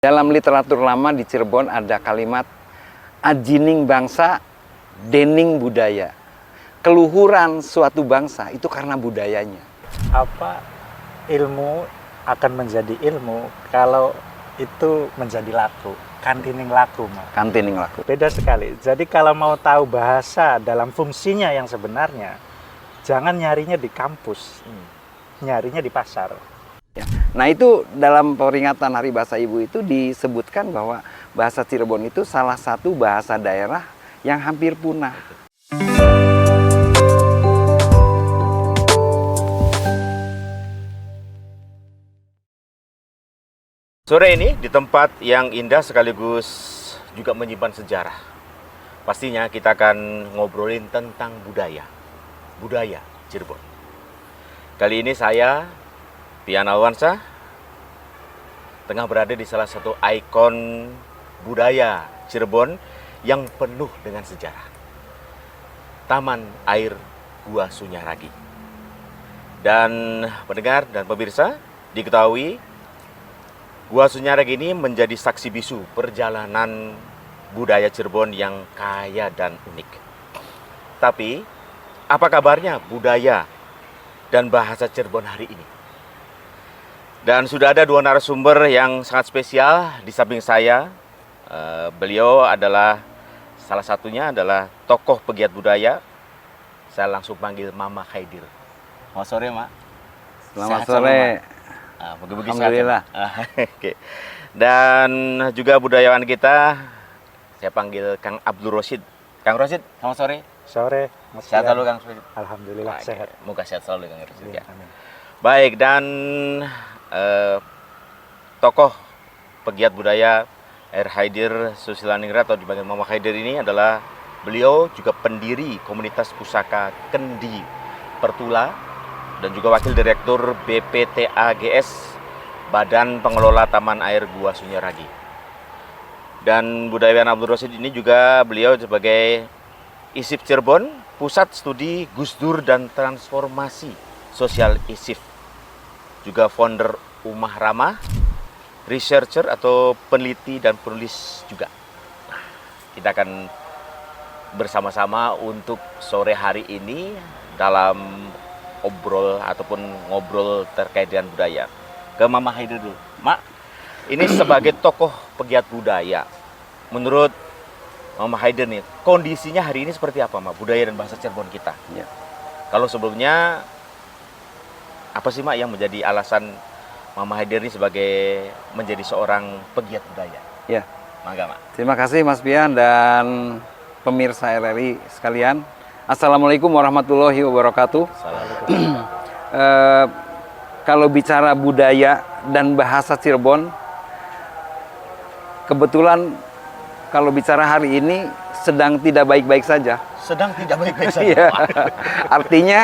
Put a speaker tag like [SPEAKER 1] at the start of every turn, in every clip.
[SPEAKER 1] Dalam literatur lama di Cirebon ada kalimat ajining bangsa, dening budaya. Keluhuran suatu bangsa itu karena budayanya.
[SPEAKER 2] Apa ilmu akan menjadi ilmu kalau itu menjadi laku, kantining laku, Mak.
[SPEAKER 1] Kantining laku.
[SPEAKER 2] Beda sekali. Jadi kalau mau tahu bahasa dalam fungsinya yang sebenarnya, jangan nyarinya di kampus, nyarinya di pasar.
[SPEAKER 1] Ya. Nah itu dalam peringatan Hari Bahasa Ibu itu disebutkan bahwa bahasa Cirebon itu salah satu bahasa daerah yang hampir punah.
[SPEAKER 3] Sore ini di tempat yang indah sekaligus juga menyimpan sejarah. Pastinya kita akan ngobrolin tentang budaya Cirebon. Kali ini saya, Pian Alwansyah, tengah berada di salah satu ikon budaya Cirebon yang penuh dengan sejarah. Taman Air Gua Sunyaragi. Dan pendengar dan pemirsa, diketahui Gua Sunyaragi ini menjadi saksi bisu perjalanan budaya Cirebon yang kaya dan unik. Tapi, apa kabarnya budaya dan bahasa Cirebon hari ini? Dan sudah ada dua narasumber yang sangat spesial di samping saya. Beliau adalah salah satunya adalah tokoh pegiat budaya. Saya langsung panggil Mama Khaidir. Selamat sore, Mak.
[SPEAKER 1] Selamat sore.
[SPEAKER 3] Alhamdulillah. Oke. Dan juga budayawan kita, saya panggil Kang Abdul Rosyid. Kang Rosyid, selamat sore.
[SPEAKER 2] Sore, Mas.
[SPEAKER 3] Sehat selalu, Kang Rosyid.
[SPEAKER 2] Alhamdulillah sehat.
[SPEAKER 3] Moga sehat selalu, Kang Rosyid. Ya.
[SPEAKER 2] Amin.
[SPEAKER 3] Baik, dan tokoh pegiat budaya R. Khaidir Susilaningrat atau dipanggil Mama Khaidir ini adalah beliau juga pendiri komunitas pusaka Kendi Pertula dan juga wakil direktur BPTAGS, Badan Pengelola Taman Air Gua Sunyaragi. Dan budayawan Abdul Rosyid ini juga beliau sebagai ISIP Cirebon, Pusat Studi Gus Dur dan Transformasi Sosial ISIP. Juga founder Umah Ramah, researcher atau peneliti dan penulis juga. Nah, kita akan bersama-sama untuk sore hari ini dalam obrol ataupun ngobrol terkait dengan budaya. Ke Mama Khaidir dulu. Mak, ini sebagai tokoh pegiat budaya, menurut Mama Khaidir nih, kondisinya hari ini seperti apa, Mak? Budaya dan bahasa Cirebon kita.
[SPEAKER 1] Ya.
[SPEAKER 3] Kalau sebelumnya, apa sih, Mak, yang menjadi alasan Mama Khaidir ini sebagai menjadi seorang pegiat budaya?
[SPEAKER 1] Ya.
[SPEAKER 3] Mangga, Mak.
[SPEAKER 1] Terima kasih Mas Pian dan pemirsa RRI sekalian. Assalamualaikum warahmatullahi wabarakatuh. Kalau bicara budaya dan bahasa Cirebon, kebetulan kalau bicara hari ini sedang tidak baik-baik saja.
[SPEAKER 3] Sedang tidak baik-baik saja.
[SPEAKER 1] Iya. Artinya,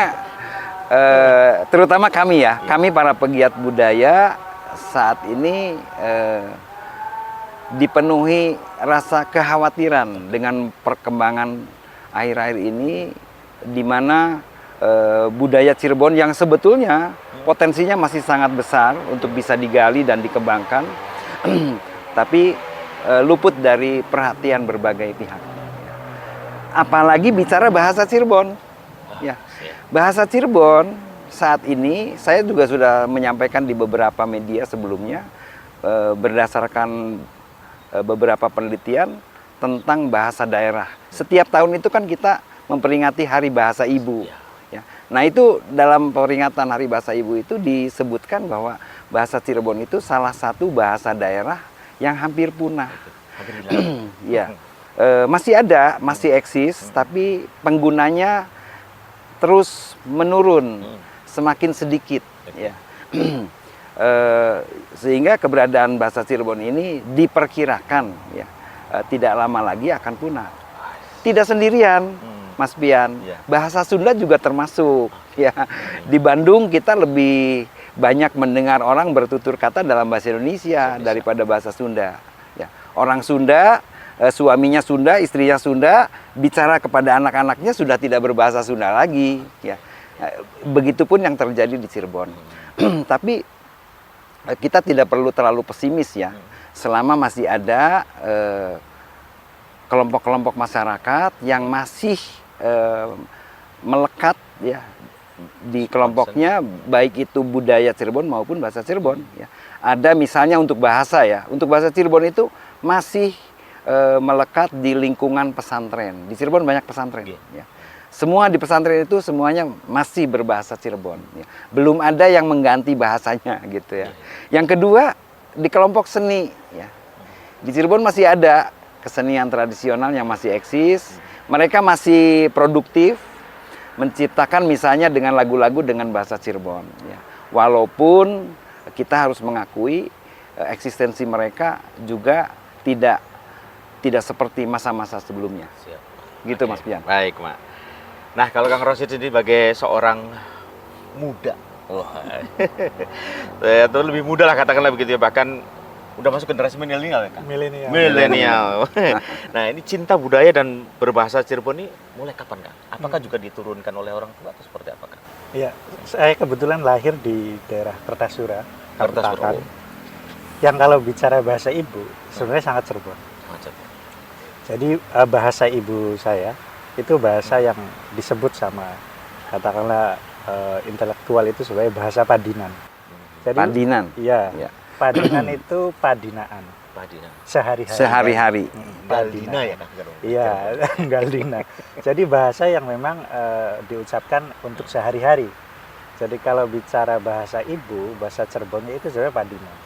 [SPEAKER 1] terutama kami ya, kami para pegiat budaya saat ini dipenuhi rasa kekhawatiran dengan perkembangan akhir-akhir ini, di mana budaya Cirebon yang sebetulnya potensinya masih sangat besar untuk bisa digali dan dikembangkan, tapi luput dari perhatian berbagai pihak. Apalagi bicara bahasa Cirebon. Ya. Bahasa Cirebon saat ini saya juga sudah menyampaikan di beberapa media sebelumnya, berdasarkan beberapa penelitian tentang bahasa daerah. Setiap tahun itu kan kita memperingati Hari Bahasa Ibu. Ya. Nah itu dalam peringatan Hari Bahasa Ibu itu disebutkan bahwa bahasa Cirebon itu salah satu bahasa daerah yang hampir punah. Ya. Masih ada, masih eksis, tapi penggunanya terus menurun, semakin sedikit. Ya. Sehingga keberadaan bahasa Cirebon ini diperkirakan ya, tidak lama lagi akan punah. Tidak sendirian, Mas Pian. Bahasa Sunda juga termasuk. Ya. Di Bandung kita lebih banyak mendengar orang bertutur kata dalam bahasa Indonesia daripada bahasa Sunda. Ya. Orang Sunda, suaminya Sunda, istrinya Sunda, bicara kepada anak-anaknya sudah tidak berbahasa Sunda lagi. Ya. Begitupun yang terjadi di Cirebon. Tapi kita tidak perlu terlalu pesimis ya. selama masih ada kelompok-kelompok masyarakat yang masih melekat ya di kelompoknya, baik itu budaya Cirebon maupun bahasa Cirebon ya. Ada misalnya untuk bahasa ya, untuk bahasa Cirebon itu masih melekat di lingkungan pesantren. Di Cirebon banyak pesantren ya. Semua di pesantren itu semuanya masih berbahasa Cirebon ya. Belum ada yang mengganti bahasanya gitu ya. Yang kedua, di kelompok seni ya. Di Cirebon masih ada kesenian tradisional yang masih eksis. Mereka masih produktif menciptakan misalnya dengan lagu-lagu dengan bahasa Cirebon ya. Walaupun kita harus mengakui eksistensi mereka juga tidak seperti masa-masa sebelumnya.
[SPEAKER 3] Siap.
[SPEAKER 1] Gitu Mas Pian.
[SPEAKER 3] Baik, Mak. Nah, kalau Kang Rosid ini sebagai seorang muda, atau lebih muda lah katakanlah begitu ya, bahkan udah masuk generasi milenial ya, Kang?
[SPEAKER 2] Milenial.
[SPEAKER 3] Milenial. Nah, ini cinta budaya dan berbahasa Cirebon ini mulai kapan, Kang? Apakah juga diturunkan oleh orang tua atau seperti apa, Kang?
[SPEAKER 2] Iya, saya kebetulan lahir di daerah Kertasura,
[SPEAKER 3] Kertasura.
[SPEAKER 2] Kaputakan. Yang kalau bicara bahasa ibu, sebenarnya sangat Cirebon.
[SPEAKER 3] Macet.
[SPEAKER 2] Jadi bahasa ibu saya itu bahasa yang disebut sama katakanlah intelektual itu sebagai bahasa Padinan. Jadi,
[SPEAKER 1] Padinan.
[SPEAKER 2] Iya.
[SPEAKER 1] Ya.
[SPEAKER 2] Padinan itu padinaan.
[SPEAKER 3] Padinan.
[SPEAKER 2] Sehari-hari.
[SPEAKER 1] Sehari-hari.
[SPEAKER 3] Galdina ya, Kang?
[SPEAKER 2] Iya, Galdina. Jadi bahasa yang memang diucapkan untuk sehari-hari. Jadi kalau bicara bahasa ibu, bahasa Cirebonnya itu sebenarnya Padinan.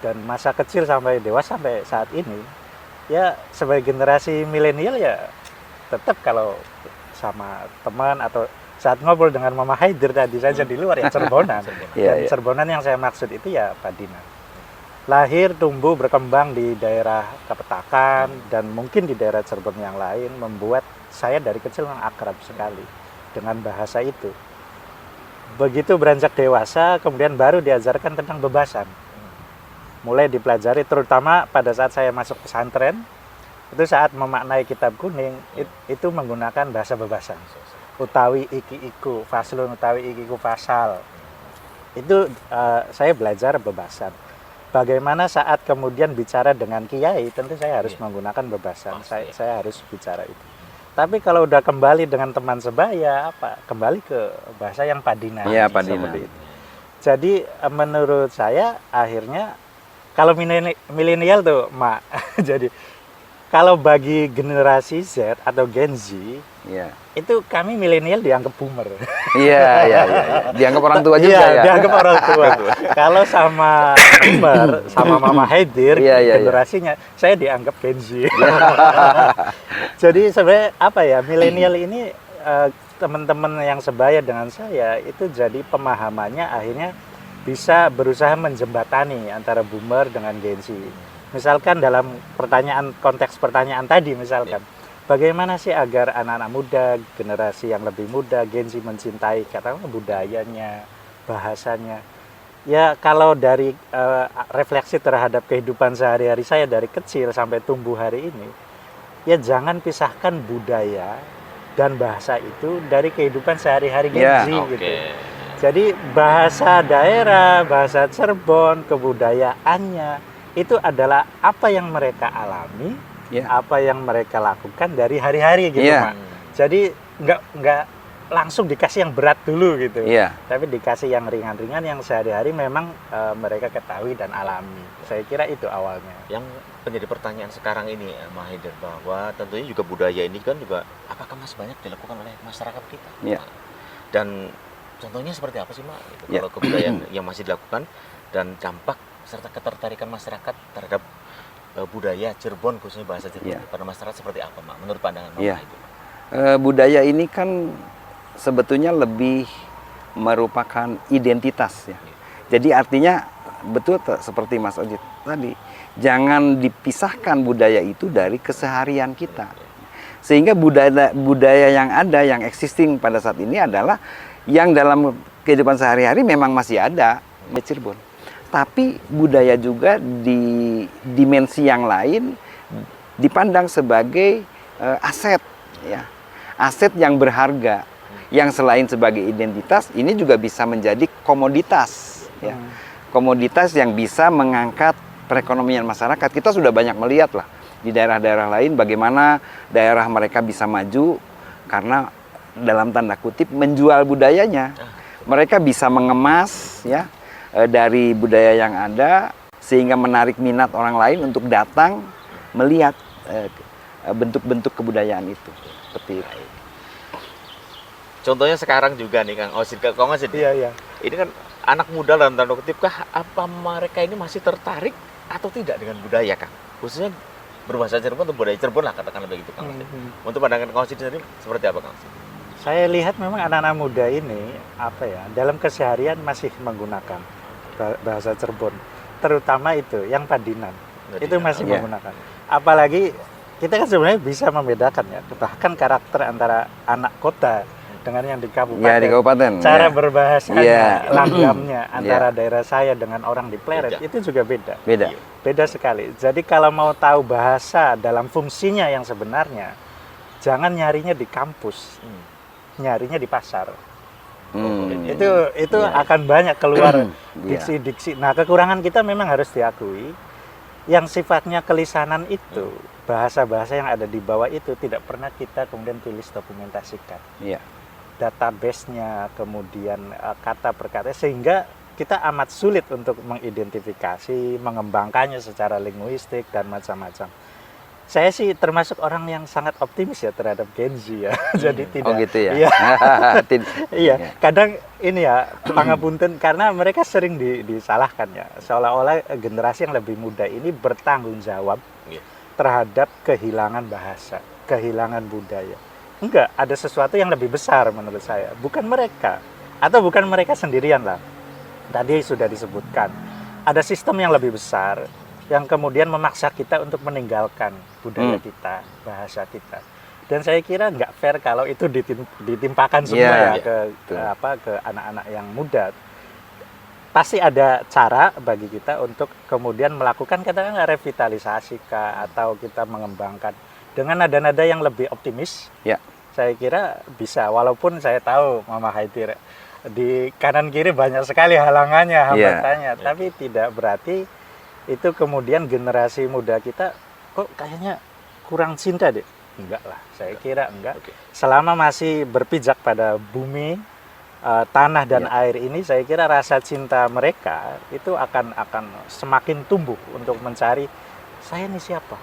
[SPEAKER 2] Dan masa kecil sampai dewasa sampai saat ini, ya sebagai generasi milenial ya tetap kalau sama teman atau saat ngobrol dengan Mama Haidir tadi saja di luar ya Cirebonan. Dan Cirebonan yang saya maksud itu ya Padinan. Lahir, tumbuh, berkembang di daerah Kapetakan dan mungkin di daerah Cirebon yang lain membuat saya dari kecil memang akrab sekali dengan bahasa itu. Begitu beranjak dewasa, kemudian baru diajarkan tentang bebasan. Mulai dipelajari, terutama pada saat saya masuk pesantren, itu saat memaknai kitab kuning, itu menggunakan bahasa bebasan. Utawi iki iku, faslun utawi iki iku fasal. Itu saya belajar bebasan. Bagaimana saat kemudian bicara dengan kiai, tentu saya harus menggunakan bebasan. Saya harus bicara itu. Tapi kalau udah kembali dengan teman sebaya, kembali ke bahasa yang Padinan.
[SPEAKER 1] Iya, Padinan.
[SPEAKER 2] Jadi menurut saya akhirnya kalau milenial tuh, Mak. Jadi kalau bagi generasi Z atau Gen Z,
[SPEAKER 1] Iya.
[SPEAKER 2] itu kami milenial dianggap boomer.
[SPEAKER 1] Iya. Dianggap orang tua juga ya.
[SPEAKER 2] Dianggap orang tua. Kalau sama boomer, sama Mama Haidir, generasinya, saya dianggap Gen Z. Jadi sebenarnya apa ya, milenial ini teman-teman yang sebaya dengan saya, itu jadi pemahamannya akhirnya bisa berusaha menjembatani antara boomer dengan Gen Z. Misalkan dalam konteks pertanyaan tadi misalkan, bagaimana sih agar anak-anak muda, generasi yang lebih muda, Gen Z mencintai katakanlah budayanya, bahasanya. Ya kalau dari refleksi terhadap kehidupan sehari-hari saya dari kecil sampai tumbuh hari ini, ya jangan pisahkan budaya dan bahasa itu dari kehidupan sehari-hari Gen Z gitu. Jadi bahasa daerah, bahasa Cirebon, kebudayaannya, itu adalah apa yang mereka alami, apa yang mereka lakukan dari hari-hari gitu, Pak. Jadi nggak langsung dikasih yang berat dulu gitu, tapi dikasih yang ringan-ringan yang sehari-hari memang mereka ketahui dan alami. Saya kira itu awalnya.
[SPEAKER 3] Yang menjadi pertanyaan sekarang ini, Mas Haidir, bahwa tentunya juga budaya ini kan juga apakah masih banyak dilakukan oleh masyarakat kita? Dan contohnya seperti apa sih, Mak? Gitu. Kalau kebudayaan yang masih dilakukan dan dampak serta ketertarikan masyarakat terhadap budaya Cirebon, khususnya bahasa Cirebon, pada masyarakat seperti apa, Mak? Menurut pandangan Mama itu?
[SPEAKER 1] Budaya ini kan sebetulnya lebih merupakan identitas ya. Jadi artinya betul seperti Mas Ojit tadi, jangan dipisahkan budaya itu dari keseharian kita. Sehingga budaya yang ada, yang existing pada saat ini adalah yang dalam kehidupan sehari-hari memang masih ada di Cirebon. Tapi budaya juga di dimensi yang lain dipandang sebagai aset, ya, aset yang berharga, yang selain sebagai identitas ini juga bisa menjadi komoditas, ya, komoditas yang bisa mengangkat perekonomian masyarakat. Kita sudah banyak melihat lah di daerah-daerah lain bagaimana daerah mereka bisa maju karena dalam tanda kutip menjual budayanya. Mereka bisa mengemas ya dari budaya yang ada sehingga menarik minat orang lain untuk datang melihat bentuk-bentuk kebudayaan itu. Seperti itu.
[SPEAKER 3] Contohnya sekarang juga nih Kang Osid, Kang Osid.
[SPEAKER 2] Iya, iya.
[SPEAKER 3] Ini kan anak muda dalam tanda kutip kah, apa mereka ini masih tertarik atau tidak dengan budaya Kang? Khususnya berbahasa Cirebon atau budaya Cirebon lah katakanlah begitu Kang Osid. Untuk pandangan Kang Osid sendiri seperti apa Kang Osid?
[SPEAKER 2] Saya lihat memang anak-anak muda ini apa ya, dalam keseharian masih menggunakan bahasa Cirebon, terutama itu yang Padinan. Itu masih
[SPEAKER 1] Iya.
[SPEAKER 2] menggunakan. Apalagi kita kan sebenarnya bisa membedakan ya, bahkan karakter antara anak kota dengan yang di kabupaten.
[SPEAKER 1] Ya, di kabupaten.
[SPEAKER 2] Cara
[SPEAKER 1] ya.
[SPEAKER 2] berbahasanya,
[SPEAKER 1] Iya.
[SPEAKER 2] langgamnya antara daerah saya dengan orang di Pleret
[SPEAKER 3] Beda.
[SPEAKER 2] itu juga beda.
[SPEAKER 1] Beda.
[SPEAKER 2] Beda sekali. Jadi kalau mau tahu bahasa dalam fungsinya yang sebenarnya, jangan nyarinya di kampus, nyarinya di pasar. Itu
[SPEAKER 1] Iya.
[SPEAKER 2] akan banyak keluar
[SPEAKER 1] Iya.
[SPEAKER 2] diksi-diksi. Nah, kekurangan kita memang harus diakui. Yang sifatnya kelisanan itu, bahasa-bahasa yang ada di bawah itu tidak pernah kita kemudian tulis dokumentasikan.
[SPEAKER 1] Iya.
[SPEAKER 2] Database-nya, kemudian kata per kata, sehingga kita amat sulit untuk mengidentifikasi, mengembangkannya secara linguistik dan macam-macam. Saya sih termasuk orang yang sangat optimis ya terhadap Gen Z ya. Jadi tidak.
[SPEAKER 1] Oh gitu ya.
[SPEAKER 2] Iya. Iya,
[SPEAKER 1] Ya.
[SPEAKER 2] kadang ini ya pangapunten karena mereka sering disalahkan ya. Seolah-olah generasi yang lebih muda ini bertanggung jawab
[SPEAKER 3] Iya.
[SPEAKER 2] terhadap kehilangan bahasa, kehilangan budaya. Enggak, ada sesuatu yang lebih besar menurut saya. Bukan mereka atau bukan mereka sendirian lah. Tadi sudah disebutkan. Ada sistem yang lebih besar yang kemudian memaksa kita untuk meninggalkan budaya kita, bahasa kita. Dan saya kira nggak fair kalau itu ditimpakan semua
[SPEAKER 1] Iya,
[SPEAKER 2] ke anak-anak yang muda. Pasti ada cara bagi kita untuk kemudian melakukan katakanlah revitalisasi atau kita mengembangkan dengan nada-nada yang lebih optimis.
[SPEAKER 1] Ya.
[SPEAKER 2] Saya kira bisa, walaupun saya tahu Mama Haidir di kanan kiri banyak sekali halangannya, hambatannya, tapi tidak berarti itu kemudian generasi muda kita kok kayaknya kurang cinta deh. Enggak lah, saya kira enggak. Selama masih berpijak pada bumi, tanah dan air ini, saya kira rasa cinta mereka itu akan semakin tumbuh untuk mencari saya ini siapa,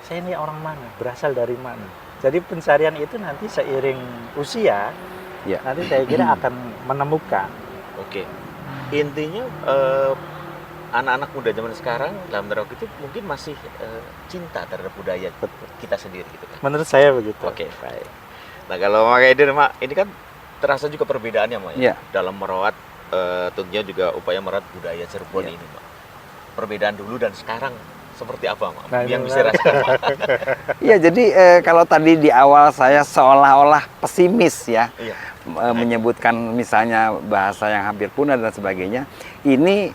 [SPEAKER 2] saya ini orang mana, berasal dari mana. Jadi pencarian itu nanti seiring usia, nanti saya kira akan menemukan.
[SPEAKER 3] Oke, intinya anak-anak muda zaman sekarang dalam tanda kutip mungkin masih cinta terhadap budaya kita sendiri gitu kan.
[SPEAKER 2] Menurut saya begitu.
[SPEAKER 3] Oke, baik. Nah, kalau Mak Haidir, Mak, ini kan terasa juga perbedaannya, Mak, ya? Dalam merawat tentunya juga upaya merawat budaya Cirebon ini, Mak. Perbedaan dulu dan sekarang seperti apa, Mak?
[SPEAKER 2] Nah,
[SPEAKER 3] yang bisa rasakan, Mak?
[SPEAKER 1] Iya, jadi kalau tadi di awal saya seolah-olah pesimis ya, menyebutkan misalnya bahasa yang hampir punah dan sebagainya, ini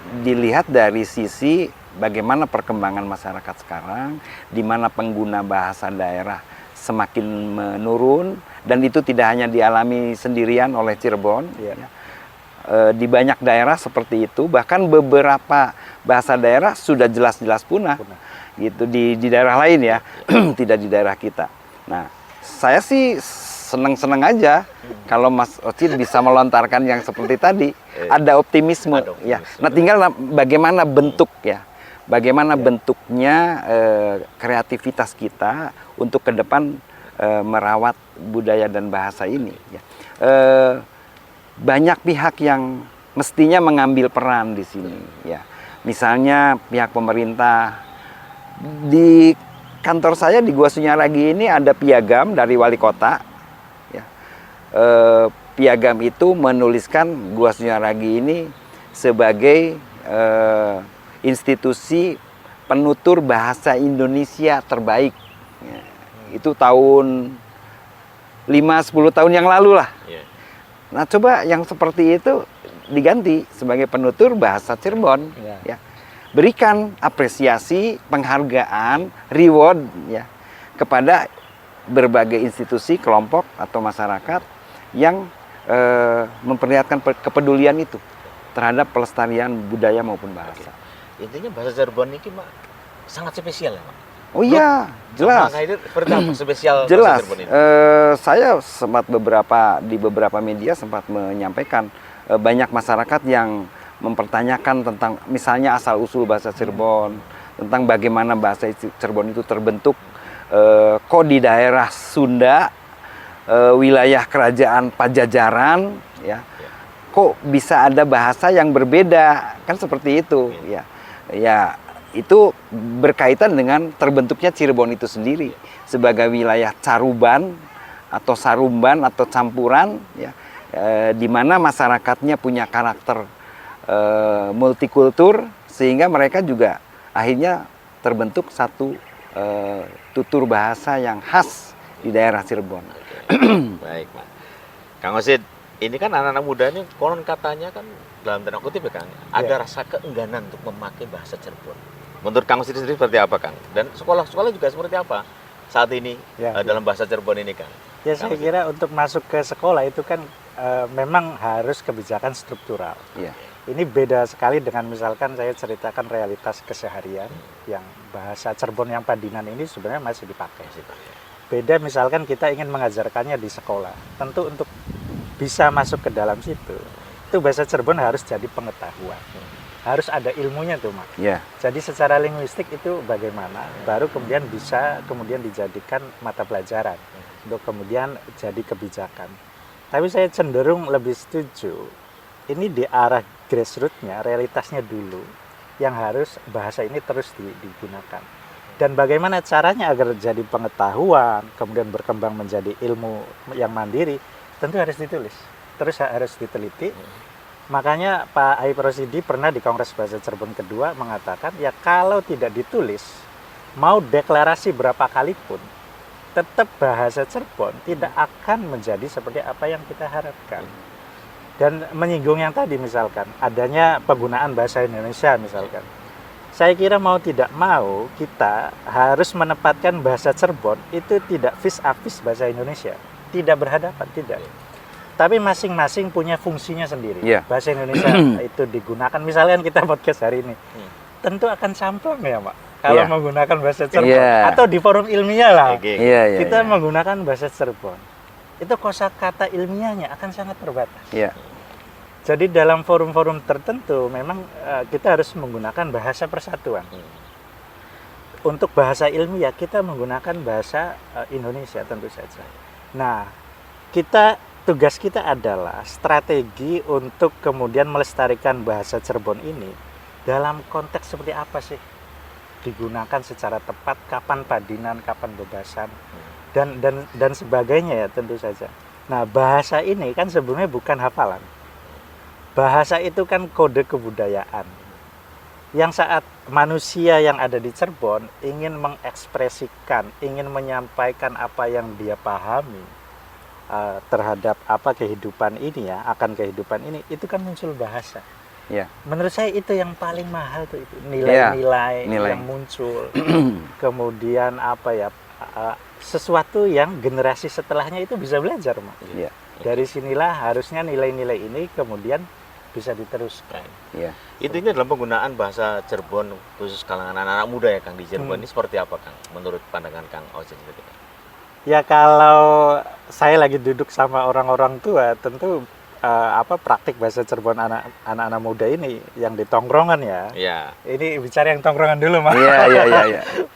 [SPEAKER 1] dilihat dari sisi bagaimana perkembangan masyarakat sekarang, di mana pengguna bahasa daerah semakin menurun, dan itu tidak hanya dialami sendirian oleh Cirebon. Ya. Di banyak daerah seperti itu, bahkan beberapa bahasa daerah sudah jelas-jelas punah. Gitu di daerah lain ya, tidak di daerah kita. Nah, saya sih seneng-seneng aja kalau Mas Ocid bisa melontarkan yang seperti tadi, ada optimisme. Ya. Nah, tinggal bagaimana bentuk ya, bagaimana bentuknya kreativitas kita untuk ke depan merawat budaya dan bahasa ini. Ya. Banyak pihak yang mestinya mengambil peran di sini. Ya. Misalnya pihak pemerintah. Di kantor saya di Gua Sunyaragi ini ada piagam dari wali kota. Piagam itu menuliskan Gua Sunyaragi ini sebagai institusi penutur bahasa Indonesia terbaik. Ya, itu tahun 5-10 tahun yang lalu lah. Nah, coba yang seperti itu diganti sebagai penutur bahasa Cirebon. Ya. Berikan apresiasi, penghargaan, reward ya kepada berbagai institusi, kelompok atau masyarakat yang memperlihatkan kepedulian itu terhadap pelestarian budaya maupun bahasa.
[SPEAKER 3] intinya bahasa Cirebon ini Mak sangat spesial ya Mak.
[SPEAKER 1] Oh iya, jelas.
[SPEAKER 3] Makanya itu seperti apa spesial
[SPEAKER 1] Jelas.
[SPEAKER 3] bahasa Cirebon ini?
[SPEAKER 1] Saya sempat di beberapa media sempat menyampaikan banyak masyarakat yang mempertanyakan tentang misalnya asal usul bahasa Cirebon, tentang bagaimana bahasa Cirebon itu terbentuk. Kok di daerah Sunda, wilayah kerajaan Pajajaran, ya, kok bisa ada bahasa yang berbeda, kan seperti itu, ya. Ya, itu berkaitan dengan terbentuknya Cirebon itu sendiri sebagai wilayah caruban atau sarumban atau campuran, ya, di mana masyarakatnya punya karakter multikultur sehingga mereka juga akhirnya terbentuk satu tutur bahasa yang khas di daerah Cirebon.
[SPEAKER 3] Baik, Pak. Kang Osid, ini kan anak-anak muda ini konon katanya kan dalam tanda kutip ya Kang, ada rasa keengganan untuk memakai bahasa Cirebon. Menurut Kang Osid sendiri seperti apa Kang? Dan sekolah-sekolah juga seperti apa saat ini dalam bahasa Cirebon ini Kang?
[SPEAKER 2] Ya saya kira untuk masuk ke sekolah itu kan memang harus kebijakan struktural.
[SPEAKER 1] Ya.
[SPEAKER 2] Ini beda sekali dengan misalkan saya ceritakan realitas keseharian yang bahasa Cirebon yang padinan ini sebenarnya masih dipakai. Beda misalkan kita ingin mengajarkannya di sekolah. Tentu untuk bisa masuk ke dalam situ, itu bahasa Cirebon harus jadi pengetahuan. Harus ada ilmunya tuh, Mak.
[SPEAKER 1] Ya.
[SPEAKER 2] Jadi secara linguistik itu bagaimana, baru kemudian bisa dijadikan mata pelajaran untuk kemudian jadi kebijakan. Tapi saya cenderung lebih setuju, ini di arah grassroots-nya, realitasnya dulu, yang harus bahasa ini terus digunakan. Dan bagaimana caranya agar jadi pengetahuan, kemudian berkembang menjadi ilmu yang mandiri, tentu harus ditulis, terus harus diteliti. Makanya Pak Aib Rosidi pernah di Kongres Bahasa Cirebon kedua mengatakan, ya kalau tidak ditulis, mau deklarasi berapa kali pun, tetap bahasa Cirebon tidak akan menjadi seperti apa yang kita harapkan. Dan menyinggung yang tadi misalkan, adanya penggunaan bahasa Indonesia misalkan. Saya kira mau tidak mau, kita harus menempatkan bahasa Cirebon itu tidak vis-a-vis bahasa Indonesia. Tidak berhadapan, tidak. Tapi masing-masing punya fungsinya sendiri.
[SPEAKER 1] Yeah.
[SPEAKER 2] Bahasa Indonesia itu digunakan, misalnya kita podcast hari ini, tentu akan samplang ya Pak, kalau menggunakan bahasa Cirebon. Atau di forum ilmiah lah, kita menggunakan bahasa Cirebon. Itu kosakata ilmiahnya akan sangat terbatas. Jadi dalam forum-forum tertentu memang kita harus menggunakan bahasa persatuan. Untuk bahasa ilmiah kita menggunakan bahasa Indonesia tentu saja. Nah, tugas kita adalah strategi untuk kemudian melestarikan bahasa Cirebon ini dalam konteks seperti apa sih? Digunakan secara tepat, kapan padinan, kapan bebasan, dan sebagainya ya tentu saja. Nah, bahasa ini kan sebenarnya bukan hafalan. Bahasa itu kan kode kebudayaan. Yang saat manusia yang ada di Cirebon ingin mengekspresikan, ingin menyampaikan apa yang dia pahami terhadap apa kehidupan ini ya, akan kehidupan ini, itu kan muncul bahasa. Menurut saya itu yang paling mahal tuh itu, nilai-nilai yang muncul. Kemudian apa ya, sesuatu yang generasi setelahnya itu bisa belajar, Mak. Dari sinilah harusnya nilai-nilai ini kemudian bisa diteruskan.
[SPEAKER 3] Intinya dalam penggunaan bahasa Cirebon khusus kalangan anak-anak muda ya Kang di Cirebon ini seperti apa Kang menurut pandangan Kang Osid?
[SPEAKER 2] Ya kalau saya lagi duduk sama orang-orang tua, tentu praktik bahasa Cirebon anak-anak muda ini yang di tongkrongan ya. Ini bicara yang tongkrongan dulu, Mas.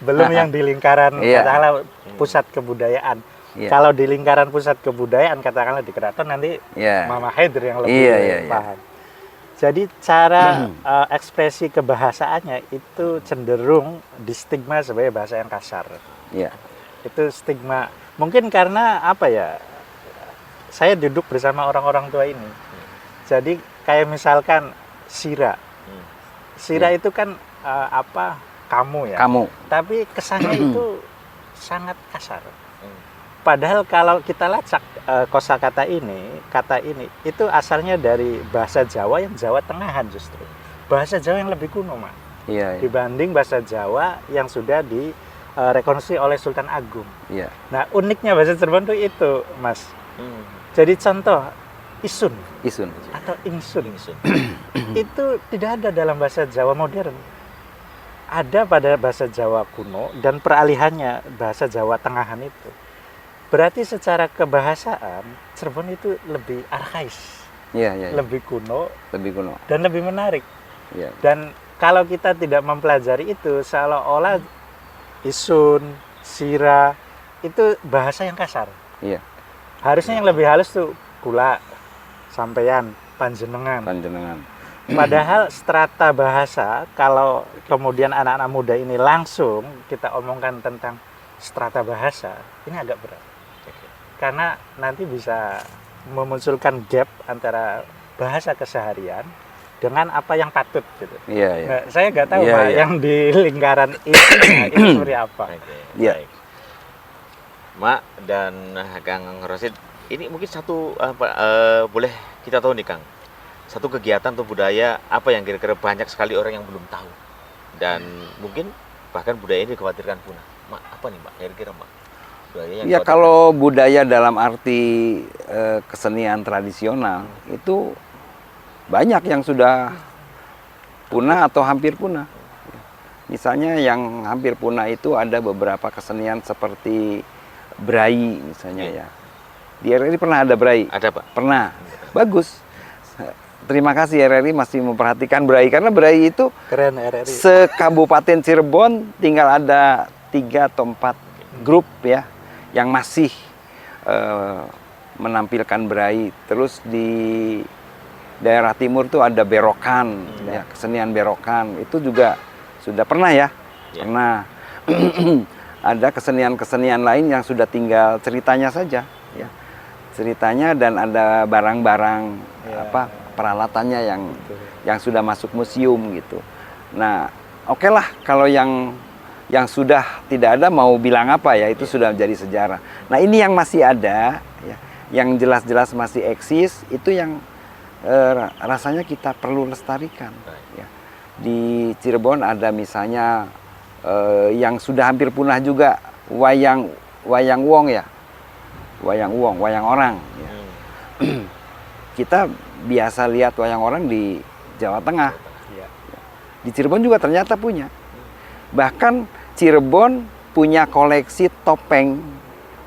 [SPEAKER 2] Belum yang di lingkaran katakanlah pusat kebudayaan. Kalau di lingkaran pusat kebudayaan katakanlah di keraton nanti Mama Haider yang lebih paham. Jadi cara ekspresi kebahasaannya itu cenderung distigma sebagai bahasa yang kasar. Itu stigma. Mungkin karena apa ya? Saya duduk bersama orang-orang tua ini. Jadi kayak misalkan Sira. Sira itu kan kamu ya. Kamu. Tapi kesannya itu sangat kasar. Padahal kalau kita lacak kosakata ini, kata ini, itu asalnya dari bahasa Jawa yang Jawa Tengahan justru. Bahasa Jawa yang lebih kuno, Mak. Dibanding bahasa Jawa yang sudah direkonstruksi oleh Sultan Agung. Nah, uniknya bahasa Cirebon itu, Mas. Jadi contoh, isun atau ingsun. Itu tidak ada dalam bahasa Jawa modern. ada pada bahasa Jawa kuno dan peralihannya bahasa Jawa Tengahan itu. Berarti secara kebahasaan Cirebon itu lebih arkais,
[SPEAKER 1] Iya, iya.
[SPEAKER 2] lebih kuno
[SPEAKER 1] Lebih kuno.
[SPEAKER 2] dan lebih menarik.
[SPEAKER 1] Iya.
[SPEAKER 2] Dan kalau kita tidak mempelajari itu, seolah-olah isun, sira itu bahasa yang kasar.
[SPEAKER 1] Iya.
[SPEAKER 2] Harusnya yang lebih halus tuh kula, sampeyan, panjenengan.
[SPEAKER 1] Panjenengan.
[SPEAKER 2] Padahal strata bahasa, kalau kemudian anak-anak muda ini langsung kita omongkan tentang strata bahasa, ini agak berat. Karena nanti bisa memunculkan gap antara bahasa keseharian dengan apa yang patut gitu.
[SPEAKER 1] Iya, iya.
[SPEAKER 2] Nah, saya nggak tahu
[SPEAKER 1] Iya,
[SPEAKER 2] Pak,
[SPEAKER 1] iya.
[SPEAKER 2] yang di lingkaran itu seperti apa.
[SPEAKER 3] Oke,
[SPEAKER 1] Iya.
[SPEAKER 3] baik. Mak dan Kang Rosid, ini mungkin satu boleh kita tahu nih Kang, satu kegiatan atau budaya apa yang kira-kira banyak sekali orang yang belum tahu dan mungkin bahkan budaya ini dikhawatirkan punah. Mak, apa nih Mak kira-kira Mak? Budaya yang
[SPEAKER 1] Ya
[SPEAKER 3] dikhawatirkan-
[SPEAKER 1] kalau budaya dalam arti kesenian tradisional itu banyak yang sudah punah atau hampir punah. Misalnya yang hampir punah itu ada beberapa kesenian seperti Brai misalnya ya. Di RRI pernah ada Brai?
[SPEAKER 3] ada Pak.
[SPEAKER 1] Pernah. Bagus. Terima kasih RRI masih memperhatikan Brai karena Brai itu
[SPEAKER 2] Keren RRI.
[SPEAKER 1] sekabupaten Cirebon tinggal ada 3 atau 4 grup ya yang masih menampilkan Brai. Terus di daerah timur tuh ada berokan, ya, kesenian berokan. Itu juga sudah pernah ya?
[SPEAKER 3] Ya.
[SPEAKER 1] Pernah. Ada kesenian-kesenian lain yang sudah tinggal ceritanya saja ya. Ceritanya dan ada barang-barang
[SPEAKER 2] Ya.
[SPEAKER 1] peralatannya yang sudah masuk museum gitu. Nah, oke lah kalau yang sudah tidak ada mau bilang apa ya, itu sudah menjadi sejarah. Nah, ini yang masih ada ya, yang jelas-jelas masih eksis, itu yang rasanya kita perlu lestarikan ya. Di Cirebon ada misalnya yang sudah hampir punah juga wayang wong ya. Wayang wong, wayang orang ya. Kita biasa lihat wayang orang di Jawa Tengah.
[SPEAKER 2] Iya.
[SPEAKER 1] Di Cirebon juga ternyata punya. Bahkan Cirebon punya koleksi topeng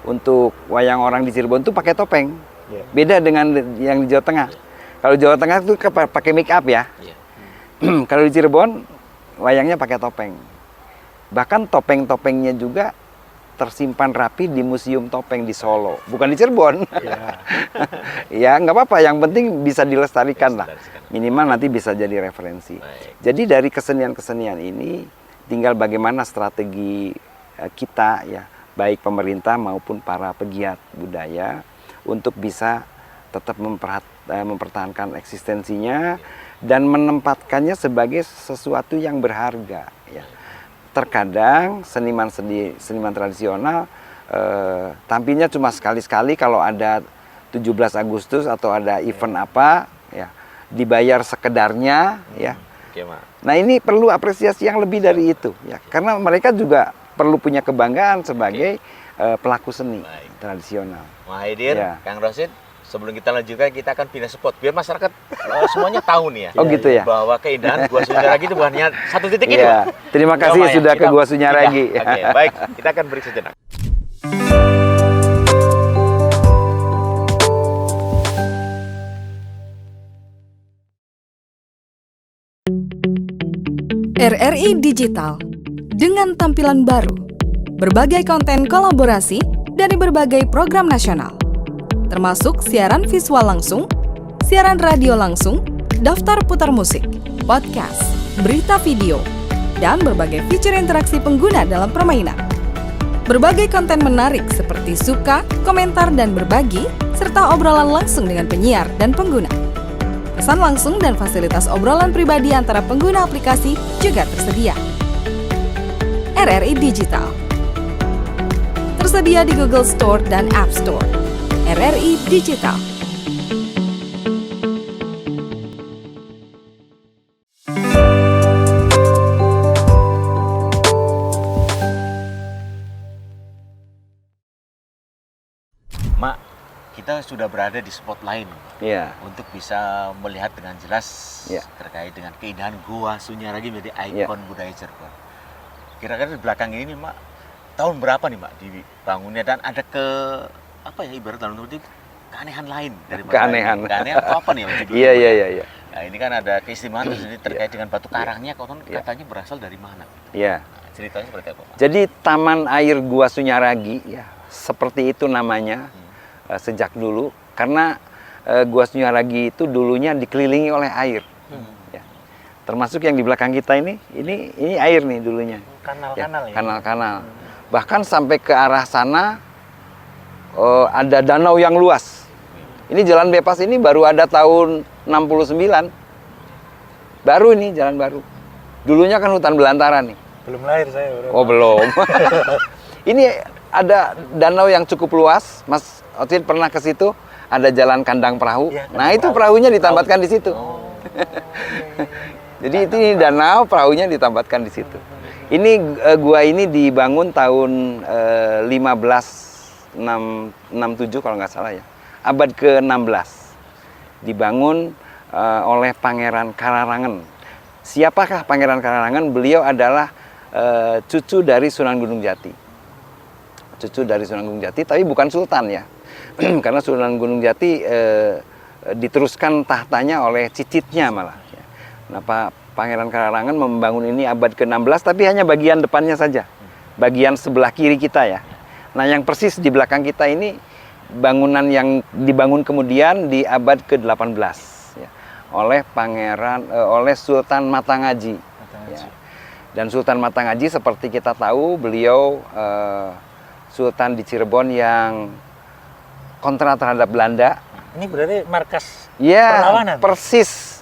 [SPEAKER 1] untuk wayang orang di Cirebon tuh pakai topeng.
[SPEAKER 2] Iya.
[SPEAKER 1] Beda dengan yang di Jawa Tengah. Kalau Jawa Tengah itu pakai make up ya.
[SPEAKER 3] Iya.
[SPEAKER 1] Kalau di Cirebon wayangnya pakai topeng. Bahkan topeng-topengnya juga tersimpan rapi di Museum Topeng di Solo, bukan di Cirebon.
[SPEAKER 2] Iya.
[SPEAKER 1] Ya nggak apa-apa, yang penting bisa dilestarikan lah.
[SPEAKER 3] Dilestarikan.
[SPEAKER 1] Minimal nanti bisa jadi referensi.
[SPEAKER 3] Baik.
[SPEAKER 1] Jadi dari kesenian-kesenian ini tinggal bagaimana strategi kita ya, baik pemerintah maupun para pegiat budaya untuk bisa tetap mempertahankan eksistensinya dan menempatkannya sebagai sesuatu yang berharga ya. Terkadang seniman tradisional tampilnya cuma sekali-sekali kalau ada 17 Agustus atau ada event apa ya, dibayar sekedarnya ya.
[SPEAKER 3] Oke, Mak.
[SPEAKER 1] Nah, ini perlu apresiasi yang lebih dari itu ya, karena mereka juga perlu punya kebanggaan sebagai pelaku seni
[SPEAKER 3] Baik.
[SPEAKER 1] tradisional.
[SPEAKER 3] Mahidir,
[SPEAKER 1] Ya.
[SPEAKER 3] Kang Rosid, sebelum kita lanjutkan kita akan pindah spot biar masyarakat semuanya tahu nih ya.
[SPEAKER 1] Oh gitu ya?
[SPEAKER 3] Bahwa keindahan Gua Sunyaragi itu bukan hanya satu titik ini,
[SPEAKER 1] Iya,
[SPEAKER 3] Pak.
[SPEAKER 1] terima kasih
[SPEAKER 3] Ya, Mak, ya.
[SPEAKER 1] sudah ke
[SPEAKER 3] Kita
[SPEAKER 1] Gua Sunyaragi.
[SPEAKER 3] pindah. Oke, baik. Kita akan break sejenak.
[SPEAKER 4] RRI Digital dengan tampilan baru, berbagai konten kolaborasi dari berbagai program nasional, termasuk siaran visual langsung, siaran radio langsung, daftar putar musik, podcast, berita video, dan berbagai fitur interaksi pengguna dalam permainan. Berbagai konten menarik seperti suka, komentar, dan berbagi, serta obrolan langsung dengan penyiar dan pengguna. Pesan langsung dan fasilitas obrolan pribadi antara pengguna aplikasi juga tersedia. RRI Digital tersedia di Google Store dan App Store. RRI Digital.
[SPEAKER 3] Mak, kita sudah berada di spot lain
[SPEAKER 1] Iya.
[SPEAKER 3] untuk bisa melihat dengan jelas
[SPEAKER 1] Ya.
[SPEAKER 3] terkait dengan keindahan Gua Sunyaragi menjadi ikon budaya Cirebon. kira-kira di belakang ini nih, Mak, tahun berapa nih, Mak, dibangunnya, dan ada apa ya, ibarat dalam kutip keanehan lain daripada
[SPEAKER 1] Keanehan.
[SPEAKER 3] ini. Keanehan apa nih, Mak, judulnya?
[SPEAKER 1] Iya.
[SPEAKER 3] Nah, ini kan ada keistimewaan tersendiri terkait dengan batu karangnya, konon katanya berasal dari mana?
[SPEAKER 1] Iya.
[SPEAKER 3] Nah, ceritanya seperti apa, Mak?
[SPEAKER 1] Jadi Taman Air Gua Sunyaragi ya, seperti itu namanya sejak dulu, karena Gua Sunyaragi itu dulunya dikelilingi oleh air. Ya. Termasuk yang di belakang kita ini air nih dulunya.
[SPEAKER 2] Kanal-kanal ya.
[SPEAKER 1] Kanal-kanal. Bahkan sampai ke arah sana ada danau yang luas. Ini jalan bebas ini baru ada tahun 69. Baru ini jalan baru. Dulunya kan hutan belantara nih.
[SPEAKER 2] Belum lahir saya. Bro.
[SPEAKER 1] Oh, belum. Ini ada danau yang cukup luas. Mas Ocit pernah ke situ, ada jalan kandang perahu.
[SPEAKER 2] Ya,
[SPEAKER 1] Nah, itu perahunya ditambatkan di situ. Jadi ini danau, perahunya ditambatkan di situ. Ini gua ini dibangun tahun 1567 kalau nggak salah ya. Abad ke-16. Dibangun oleh Pangeran Kararangen. Siapakah Pangeran Kararangen? Beliau adalah cucu dari Sunan Gunung Jati. Cucu dari Sunan Gunung Jati, tapi bukan sultan ya. Karena Sunan Gunung Jati diteruskan tahtanya oleh cicitnya malah. Nah, Pangeran Kararangen membangun ini abad ke-16, tapi hanya bagian depannya saja. Bagian sebelah kiri kita ya. Nah, yang persis di belakang kita ini bangunan yang dibangun kemudian di abad ke-18 ya, oleh Sultan Matangaji. Ya. Dan Sultan Matangaji seperti kita tahu, beliau Sultan di Cirebon yang kontra terhadap Belanda.
[SPEAKER 2] Ini berarti markas
[SPEAKER 1] Ya,
[SPEAKER 2] perlawanan.
[SPEAKER 1] persis.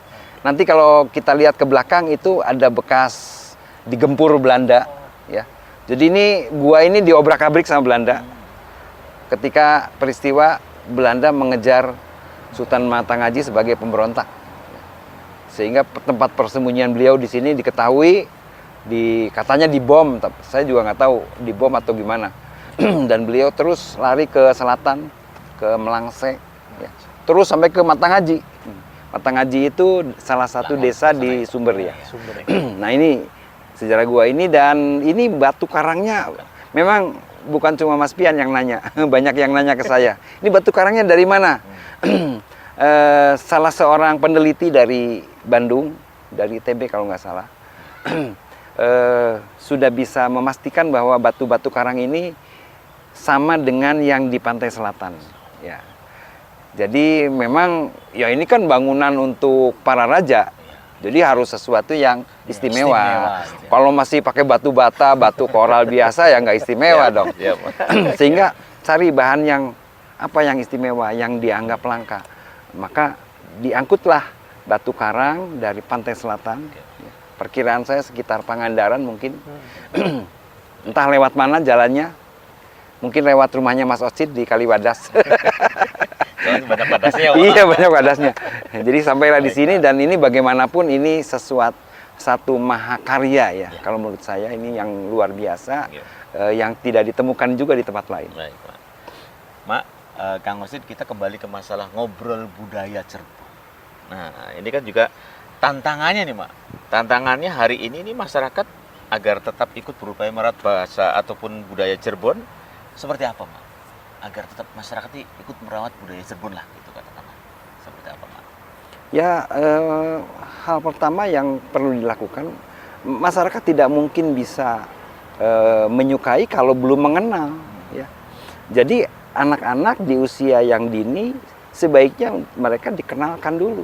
[SPEAKER 1] Nanti kalau kita lihat ke belakang itu ada bekas digempur Belanda ya. Jadi gua ini diobrak-abrik sama Belanda. Ketika peristiwa Belanda mengejar Sultan Matangaji sebagai pemberontak. Sehingga tempat persembunyian beliau di sini diketahui, katanya dibom, saya juga nggak tahu dibom atau gimana. Dan beliau terus lari ke selatan, ke Melangse, ya. Terus sampai ke Matangaji. Matangaji itu salah satu desa di Sumber ya.
[SPEAKER 2] Sumber.
[SPEAKER 1] Nah, ini sejarah gua ini, dan ini batu karangnya memang bukan cuma Mas Pian yang nanya, banyak yang nanya ke saya. Ini batu karangnya dari mana? Salah seorang peneliti dari Bandung, dari ITB kalau nggak salah, sudah bisa memastikan bahwa batu-batu karang ini sama dengan yang di pantai selatan. Ya. Jadi memang ya ini kan bangunan untuk para raja. Jadi harus sesuatu yang istimewa. Kalau masih pakai batu bata, batu koral biasa ya nggak istimewa dong. Sehingga cari bahan yang istimewa, yang dianggap langka. Maka diangkutlah batu karang dari pantai selatan. Perkiraan saya sekitar Pangandaran mungkin. Entah lewat mana jalannya. Mungkin lewat rumahnya Mas Ocit di Kaliwadas.
[SPEAKER 3] Banyak badasnya, Pak.
[SPEAKER 1] Iya, banyak badasnya. Jadi sampailah di sini, dan ini bagaimanapun ini satu mahakarya ya. Kalau menurut saya ini yang luar biasa, yang tidak ditemukan juga di tempat lain.
[SPEAKER 3] Baik, Pak. Mak, Kang Ocit, kita kembali ke masalah ngobrol budaya Cirebon. Nah, ini kan juga tantangannya nih, Mak. Tantangannya hari ini nih masyarakat agar tetap ikut berupaya merawat bahasa ataupun budaya Cirebon, seperti apa, Mak? Agar tetap masyarakat ikut merawat budaya Cirebon lah, gitu katakanlah. Seperti apa, Mak?
[SPEAKER 1] Ya, hal pertama yang perlu dilakukan, masyarakat tidak mungkin bisa menyukai kalau belum mengenal. Ya. Jadi anak-anak di usia yang dini sebaiknya mereka dikenalkan dulu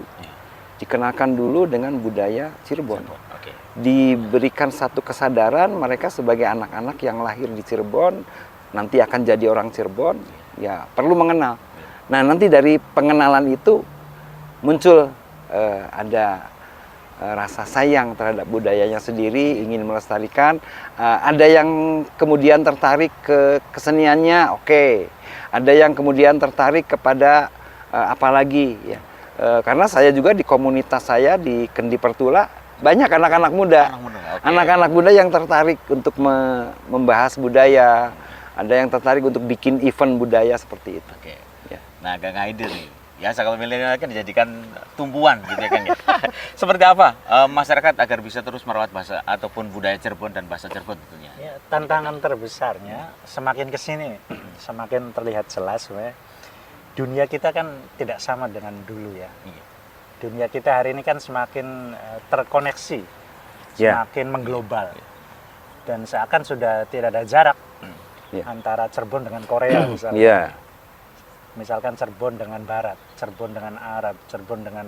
[SPEAKER 1] dengan budaya Cirebon.
[SPEAKER 3] Okay.
[SPEAKER 1] Diberikan satu kesadaran mereka sebagai anak-anak yang lahir di Cirebon, nanti akan jadi orang Cirebon, ya perlu mengenal. Nah, nanti dari pengenalan itu muncul ada rasa sayang terhadap budayanya sendiri, ingin melestarikan. Ada yang kemudian tertarik ke keseniannya, oke. Ada yang kemudian tertarik kepada apalagi ya. Karena saya juga di komunitas saya di Kendi Pertula banyak anak-anak muda. Anak-anak muda yang tertarik untuk membahas budaya. Ada yang tertarik untuk bikin event budaya seperti itu.
[SPEAKER 3] Oke.
[SPEAKER 1] Ya.
[SPEAKER 3] Nah, Kang Haidir nih, Biasa kalau milenial kan dijadikan tumpuan gitu ya Kang ya. Seperti apa masyarakat agar bisa terus merawat bahasa ataupun budaya Cirebon dan bahasa Cirebon tentunya?
[SPEAKER 2] Ya, tantangan terbesarnya semakin kesini semakin terlihat jelas sebenarnya. Dunia kita kan tidak sama dengan dulu ya.
[SPEAKER 3] Iya.
[SPEAKER 2] Dunia kita hari ini kan semakin terkoneksi,
[SPEAKER 1] Ya.
[SPEAKER 2] semakin mengglobal, dan seakan sudah tidak ada jarak
[SPEAKER 1] Ya.
[SPEAKER 2] antara Cirebon dengan Korea misalnya.
[SPEAKER 1] Iya.
[SPEAKER 2] Misalkan Cirebon dengan Barat, Cirebon dengan Arab, Cirebon dengan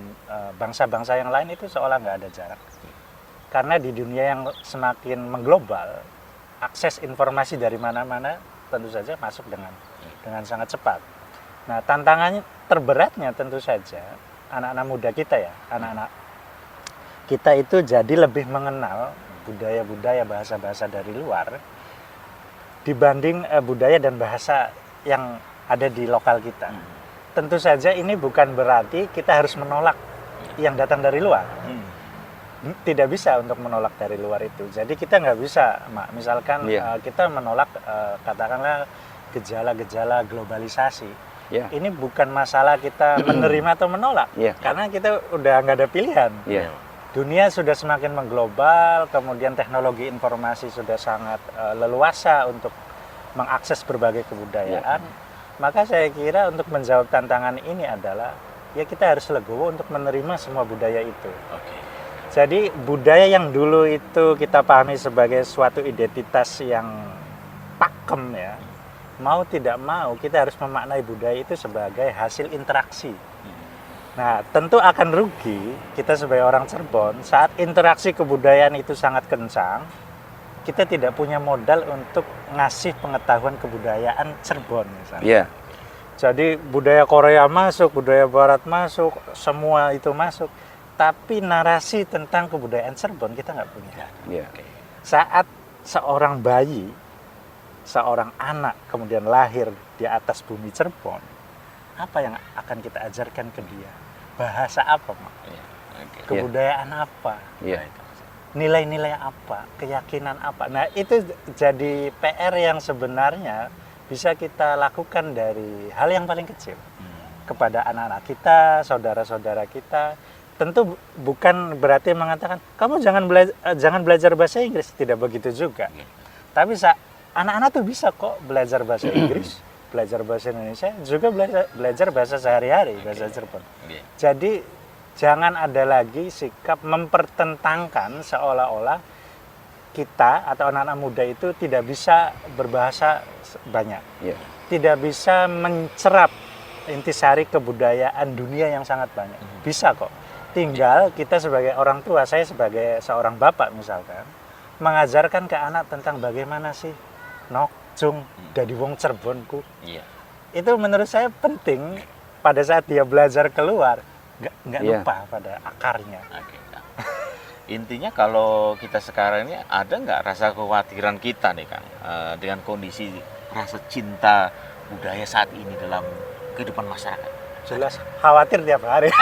[SPEAKER 2] bangsa-bangsa yang lain itu seolah nggak ada jarak. Karena di dunia yang semakin mengglobal, akses informasi dari mana-mana tentu saja masuk dengan sangat cepat. Nah, tantangannya terberatnya tentu saja anak-anak muda kita ya, anak-anak kita itu jadi lebih mengenal budaya-budaya, bahasa-bahasa dari luar dibanding budaya dan bahasa yang ada di lokal kita. Tentu saja ini bukan berarti kita harus menolak yang datang dari luar. Tidak bisa untuk menolak dari luar itu. Jadi kita nggak bisa, misalkan kita menolak katakanlah gejala-gejala globalisasi.
[SPEAKER 1] Ya.
[SPEAKER 2] Ini bukan masalah kita menerima atau menolak, karena kita udah nggak ada pilihan.
[SPEAKER 1] Ya.
[SPEAKER 2] Dunia sudah semakin mengglobal, kemudian teknologi informasi sudah sangat leluasa untuk mengakses berbagai kebudayaan. Maka saya kira untuk menjawab tantangan ini adalah ya kita harus legowo untuk menerima semua budaya itu. Jadi budaya yang dulu itu kita pahami sebagai suatu identitas yang pakem ya, mau tidak mau kita harus memaknai budaya itu sebagai hasil interaksi. Nah, tentu akan rugi kita sebagai orang Cirebon saat interaksi kebudayaan itu sangat kencang, kita tidak punya modal untuk ngasih pengetahuan kebudayaan Cirebon misalnya.
[SPEAKER 1] Iya.
[SPEAKER 2] Jadi budaya Korea masuk, budaya Barat masuk, semua itu masuk. Tapi narasi tentang kebudayaan Cirebon kita nggak punya.
[SPEAKER 1] Iya.
[SPEAKER 2] Saat seorang bayi, seorang anak kemudian lahir di atas bumi Cirebon, apa yang akan kita ajarkan ke dia? Bahasa apa, Mak? Kebudayaan apa?
[SPEAKER 1] Iya.
[SPEAKER 2] Nilai-nilai apa? Keyakinan apa? Nah, itu jadi PR yang sebenarnya bisa kita lakukan dari hal yang paling kecil kepada anak-anak kita, saudara-saudara kita. Tentu bukan berarti mengatakan kamu jangan belajar bahasa Inggris, tidak begitu juga. Tapi anak-anak tuh bisa kok belajar bahasa Inggris, belajar bahasa Indonesia, juga belajar bahasa sehari-hari, bahasa Cirebon. Jadi jangan ada lagi sikap mempertentangkan seolah-olah kita atau anak-anak muda itu tidak bisa berbahasa banyak, tidak bisa mencerap intisari kebudayaan dunia yang sangat banyak. Bisa kok. Tinggal kita sebagai orang tua, saya sebagai seorang bapak misalkan, mengajarkan ke anak tentang bagaimana sih nokjung dari wong Cirebonku. Itu menurut saya penting pada saat dia belajar keluar, nggak lupa pada akarnya.
[SPEAKER 3] Intinya kalau kita sekarang ini ada nggak rasa kekhawatiran kita nih Kang dengan kondisi rasa cinta budaya saat ini dalam kehidupan masyarakat?
[SPEAKER 2] Jelas khawatir tiap hari.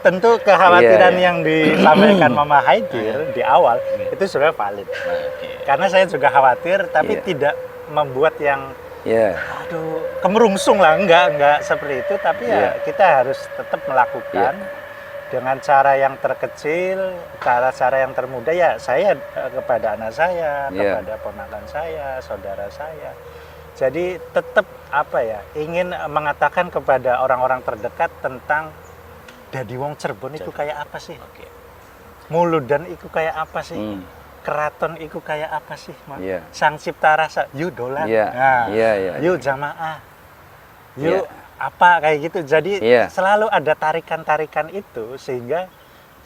[SPEAKER 2] Tentu kekhawatiran yang disampaikan Mama Haidir di awal itu sudah valid. Karena saya juga khawatir, tapi tidak membuat yang aduh kemerungsung lah, enggak seperti itu. Tapi ya kita harus tetap melakukan dengan cara yang terkecil, cara-cara yang termudah. Ya saya kepada anak saya, kepada ponakan saya, saudara saya. Jadi tetap ingin mengatakan kepada orang-orang terdekat tentang dadi wong Cirebon itu kayak apa sih? Muludan itu kayak apa sih? Keraton itu kayak apa sih? Sang Cipta Rasa, yuk dolan, yuk jamaah, yuk apa kayak gitu. Jadi selalu ada tarikan-tarikan itu sehingga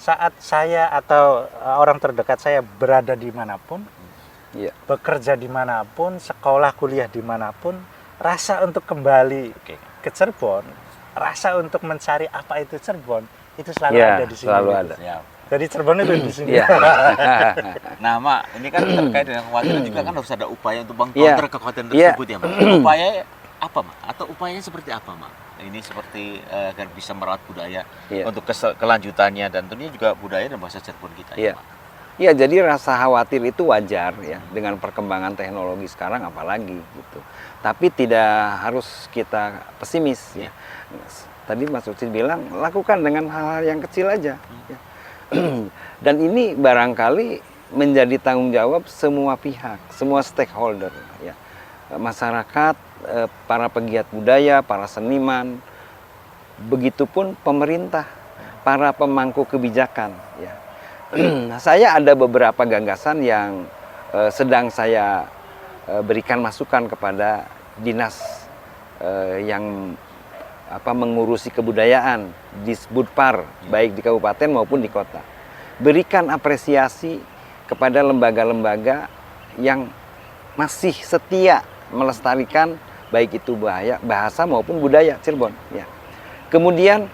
[SPEAKER 2] saat saya atau orang terdekat saya berada dimanapun, bekerja dimanapun, sekolah kuliah dimanapun, rasa untuk kembali ke Cirebon, rasa untuk mencari apa itu Cirebon, itu selalu ada di sini.
[SPEAKER 1] Selalu ada.
[SPEAKER 2] Jadi Cirebon itu di sini.
[SPEAKER 3] Nah, Mak, ini kan terkait dengan kekhawatiran juga kan harus ada upaya untuk mengcounter kekhawatiran tersebut ya, Mak. Upaya apa, Mak? Atau upayanya seperti apa, Mak? Ini seperti agar bisa merawat budaya untuk kelanjutannya dan tentunya juga budaya dan bahasa Cirebon kita ya, Mak.
[SPEAKER 1] Ya, jadi rasa khawatir itu wajar ya dengan perkembangan teknologi sekarang apalagi gitu. Tapi tidak harus kita pesimis ya. Tadi Mas Ucid bilang lakukan dengan hal-hal yang kecil aja. Ya. Dan ini barangkali menjadi tanggung jawab semua pihak, semua stakeholder ya. Masyarakat, para pegiat budaya, para seniman, begitupun pemerintah, para pemangku kebijakan ya. Saya ada beberapa gagasan yang sedang saya berikan masukan kepada dinas yang mengurusi kebudayaan di Disbudpar, baik di kabupaten maupun di kota. Berikan apresiasi kepada lembaga-lembaga yang masih setia melestarikan baik itu bahasa maupun budaya Cirebon. Ya. Kemudian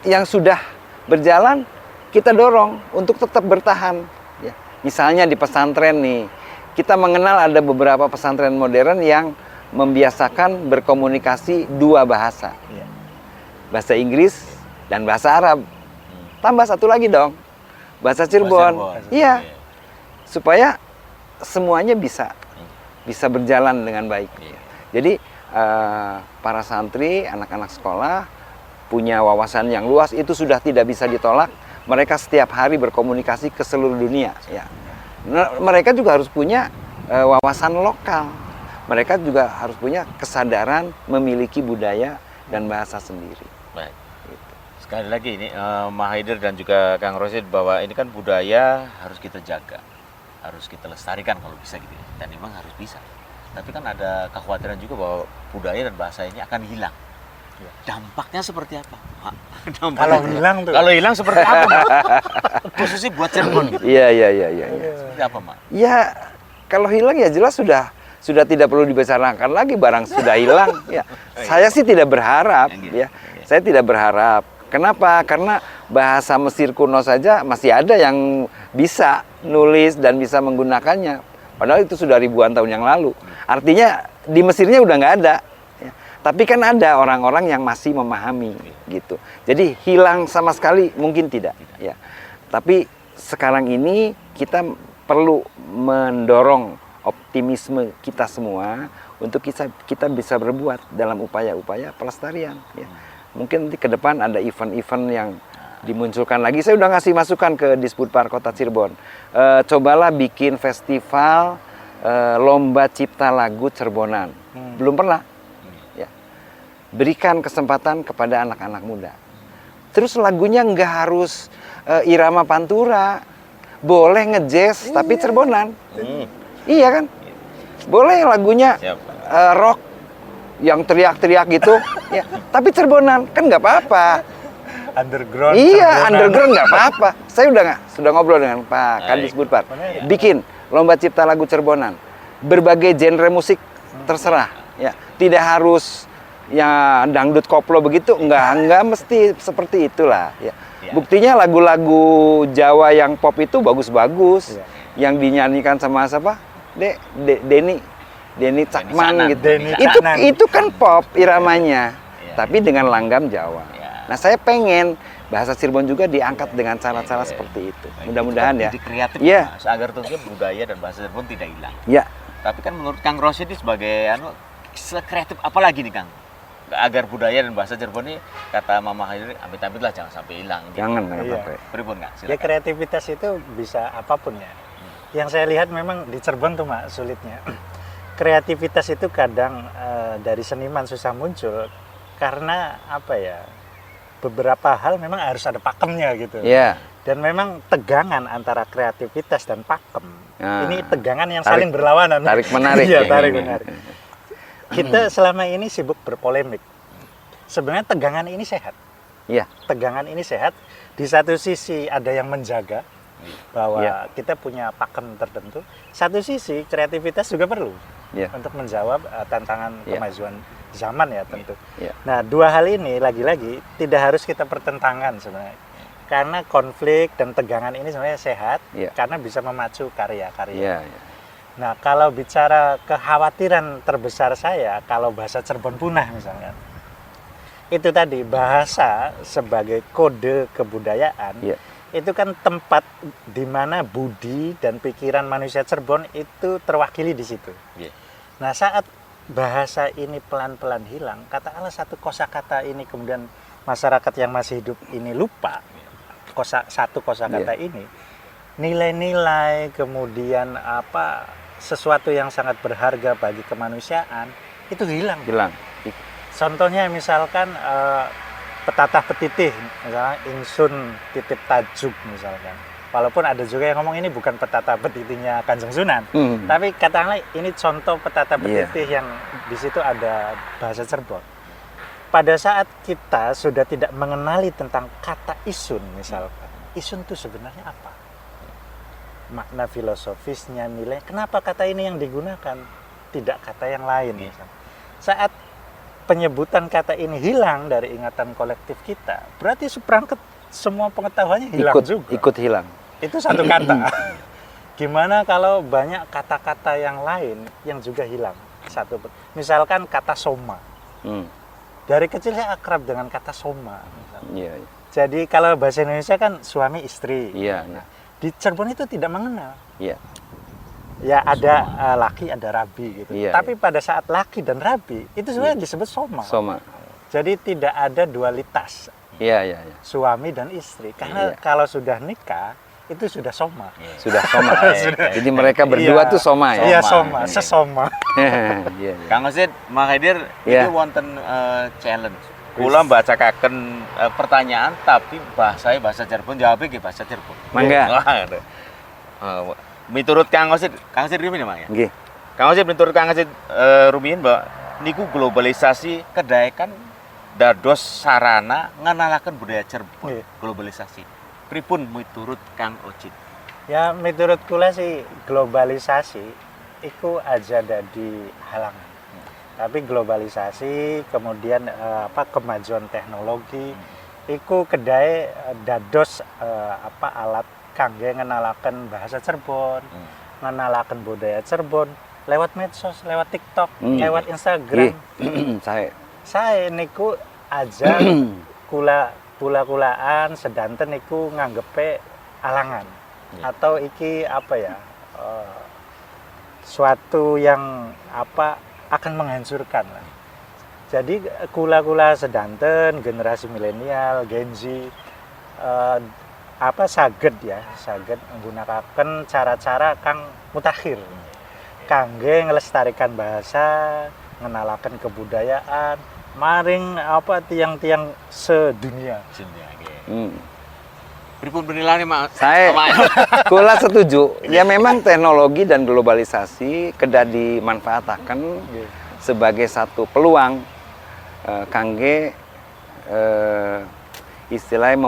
[SPEAKER 1] yang sudah berjalan kita dorong untuk tetap bertahan. Ya. Misalnya di pesantren nih, kita mengenal ada beberapa pesantren modern yang membiasakan berkomunikasi 2 bahasa. Ya. Bahasa Inggris dan bahasa Arab. Tambah satu lagi dong, bahasa Cirebon. Iya, supaya semuanya bisa berjalan dengan baik. Ya. Jadi para santri, anak-anak sekolah punya wawasan yang luas, itu sudah tidak bisa ditolak. Mereka setiap hari berkomunikasi ke seluruh dunia. Ya. Mereka juga harus punya wawasan lokal. Mereka juga harus punya kesadaran memiliki budaya dan bahasa sendiri.
[SPEAKER 3] Baik. Gitu. Sekali lagi ini Mahaidir dan juga Kang Rosid, bahwa ini kan budaya harus kita jaga, harus kita lestarikan kalau bisa gitu ya. Dan memang harus bisa. Tapi kan ada kekhawatiran juga bahwa budaya dan bahasa ini akan hilang. Dampaknya seperti apa, Pak?
[SPEAKER 2] Kalau hilang tuh.
[SPEAKER 3] Kalau hilang seperti apa, Pak? Khususnya buat Cirebon gitu.
[SPEAKER 1] Iya.
[SPEAKER 3] Seperti apa, Pak?
[SPEAKER 1] Ya, kalau hilang ya jelas sudah tidak perlu dibicarakan lagi, barang sudah hilang. Ya. Saya sih tidak berharap ya. Saya tidak berharap. Kenapa? Karena bahasa Mesir kuno saja masih ada yang bisa nulis dan bisa menggunakannya. Padahal itu sudah ribuan tahun yang lalu. Artinya di Mesirnya udah nggak ada. Tapi kan ada orang-orang yang masih memahami gitu. Jadi hilang sama sekali mungkin tidak. Ya. Tapi sekarang ini kita perlu mendorong optimisme kita semua untuk kita bisa berbuat dalam upaya-upaya pelestarian. Ya. Mungkin nanti ke depan ada event-event yang dimunculkan lagi. Saya udah ngasih masukan ke Disbudpar Kota Cirebon. Cobalah bikin festival lomba cipta lagu Cirebonan. Belum pernah. Berikan kesempatan kepada anak-anak muda. Terus lagunya nggak harus irama pantura, boleh ngejazz tapi Cirebonan. Iya kan? Boleh lagunya rock yang teriak-teriak gitu, ya. Tapi Cirebonan kan nggak apa-apa.
[SPEAKER 2] Underground.
[SPEAKER 1] Iya, underground nggak apa-apa. Saya sudah ngobrol dengan Pak Kadis Budpar. Bikin lomba cipta lagu Cirebonan, berbagai genre musik terserah. Ya, tidak harus ya dangdut koplo begitu, enggak mesti seperti itulah ya. Buktinya lagu-lagu Jawa yang pop itu bagus-bagus, yang dinyanyikan sama siapa? Denny Cakman gitu. Itu kan pop iramanya, tapi dengan langgam Jawa. Nah, saya pengen bahasa Cirebon juga diangkat dengan cara-cara seperti itu. Mudah-mudahan ya.
[SPEAKER 3] Kreatif agar tentunya budaya dan bahasa Cirebon tidak hilang.
[SPEAKER 1] Ya.
[SPEAKER 3] Tapi kan menurut Kang Rosid ini sebagai sekreatif apa lagi nih, Kang? Agar budaya dan bahasa Cirebon ini, kata Mama Mahaidir, amit-amit lah jangan sampai hilang.
[SPEAKER 1] Jangan sampai.
[SPEAKER 3] Pripun nggak?
[SPEAKER 2] Ya kreativitas itu bisa apapun ya. Yang saya lihat memang di Cirebon tuh Mak sulitnya. Kreativitas itu kadang dari seniman susah muncul karena apa ya? Beberapa hal memang harus ada pakemnya gitu.
[SPEAKER 1] Iya.
[SPEAKER 2] Dan memang tegangan antara kreativitas dan pakem. Ini tegangan yang saling berlawanan.
[SPEAKER 1] Tarik menarik.
[SPEAKER 2] Iya, tarik menarik. Kita selama ini sibuk berpolemik. Sebenarnya tegangan ini sehat.
[SPEAKER 1] Iya.
[SPEAKER 2] Tegangan ini sehat. Di satu sisi ada yang menjaga bahwa kita punya pakem tertentu. Satu sisi kreativitas juga perlu untuk menjawab tantangan kemajuan zaman ya tentu. Nah, dua hal ini lagi-lagi tidak harus kita pertentangan sebenarnya. Karena konflik dan tegangan ini sebenarnya sehat karena bisa memacu karya-karya. Nah, kalau bicara kekhawatiran terbesar saya, kalau bahasa Cirebon punah misalnya, itu tadi bahasa sebagai kode kebudayaan itu kan tempat di mana budi dan pikiran manusia Cirebon itu terwakili di situ.
[SPEAKER 3] Iya.
[SPEAKER 2] Nah, saat bahasa ini pelan-pelan hilang, katakanlah satu kosakata ini kemudian masyarakat yang masih hidup ini lupa satu kosakata ini, nilai-nilai kemudian sesuatu yang sangat berharga bagi kemanusiaan itu hilang. Contohnya misalkan petatah petitih, misalnya ingsun titip tajuk misalkan. Walaupun ada juga yang ngomong ini bukan petatah petitihnya Kanjeng Sunan, tapi katakanlah ini contoh petatah petitih yang di situ ada bahasa Cirebon. Pada saat kita sudah tidak mengenali tentang kata isun misalkan, isun itu sebenarnya apa? Makna filosofisnya, nilai, kenapa kata ini yang digunakan, tidak kata yang lain. Misalkan. Saat penyebutan kata ini hilang dari ingatan kolektif kita, berarti seperangkat semua pengetahuannya hilang juga.
[SPEAKER 1] Ikut hilang.
[SPEAKER 2] Itu satu kata. Gimana kalau banyak kata-kata yang lain yang juga hilang? Misalkan kata soma. Dari kecil saya akrab dengan kata soma.
[SPEAKER 1] Iya.
[SPEAKER 2] Jadi kalau bahasa Indonesia kan suami istri.
[SPEAKER 1] Iya.
[SPEAKER 2] Di Cirebon itu tidak mengenal.
[SPEAKER 1] Iya.
[SPEAKER 2] Ya ada laki, ada rabi gitu.
[SPEAKER 1] Iya,
[SPEAKER 2] Tapi pada saat laki dan rabi itu sebenarnya disebut soma. Jadi tidak ada dualitas.
[SPEAKER 1] Iya.
[SPEAKER 2] Suami dan istri. Karena kalau sudah nikah itu sudah soma.
[SPEAKER 1] Sudah soma. Jadi mereka berdua tuh soma ya.
[SPEAKER 2] Iya, soma, sesoma.
[SPEAKER 1] Iya.
[SPEAKER 3] Kang Osid, Mak Haidir
[SPEAKER 1] Iya.
[SPEAKER 3] itu wonten challenge. Kula mbacakaken pertanyaan tapi bahasa Cirebon jawabnya nggih bahasa Cirebon.
[SPEAKER 1] Mangga.
[SPEAKER 3] Miturut Kang Osid rumiyin Mak ya.
[SPEAKER 1] Nggih.
[SPEAKER 3] Kang Osid miturut Kang Osid rumiyin Mbak niku globalisasi kedaekan dados sarana ngenalaken budaya Cirebon. Globalisasi. Pripun miturut Kang Osid?
[SPEAKER 2] Ya miturut kula sih globalisasi iku aja dadi halangan. Tapi globalisasi kemudian kemajuan teknologi iku kedae dados alat kangge ngenalaken bahasa Cirebon, ngenalaken budaya Cirebon lewat medsos, lewat TikTok, lewat Instagram. Saya niku aja kula-kulaan sedanten niku nganggepe alangan atau iki suatu yang akan menghancurkan lah. Jadi kula-kula sedanten generasi milenial, Gen Z saged menggunakan cara-cara kang mutakhir kangge ngelestarikan bahasa, ngenalaken kebudayaan, maring tiang-tiang sedunia.
[SPEAKER 3] Pripun penilaiannya Mak?
[SPEAKER 1] Kula setuju. Ya memang teknologi dan globalisasi kedah dimanfaatkan sebagai satu peluang kangge istilahnya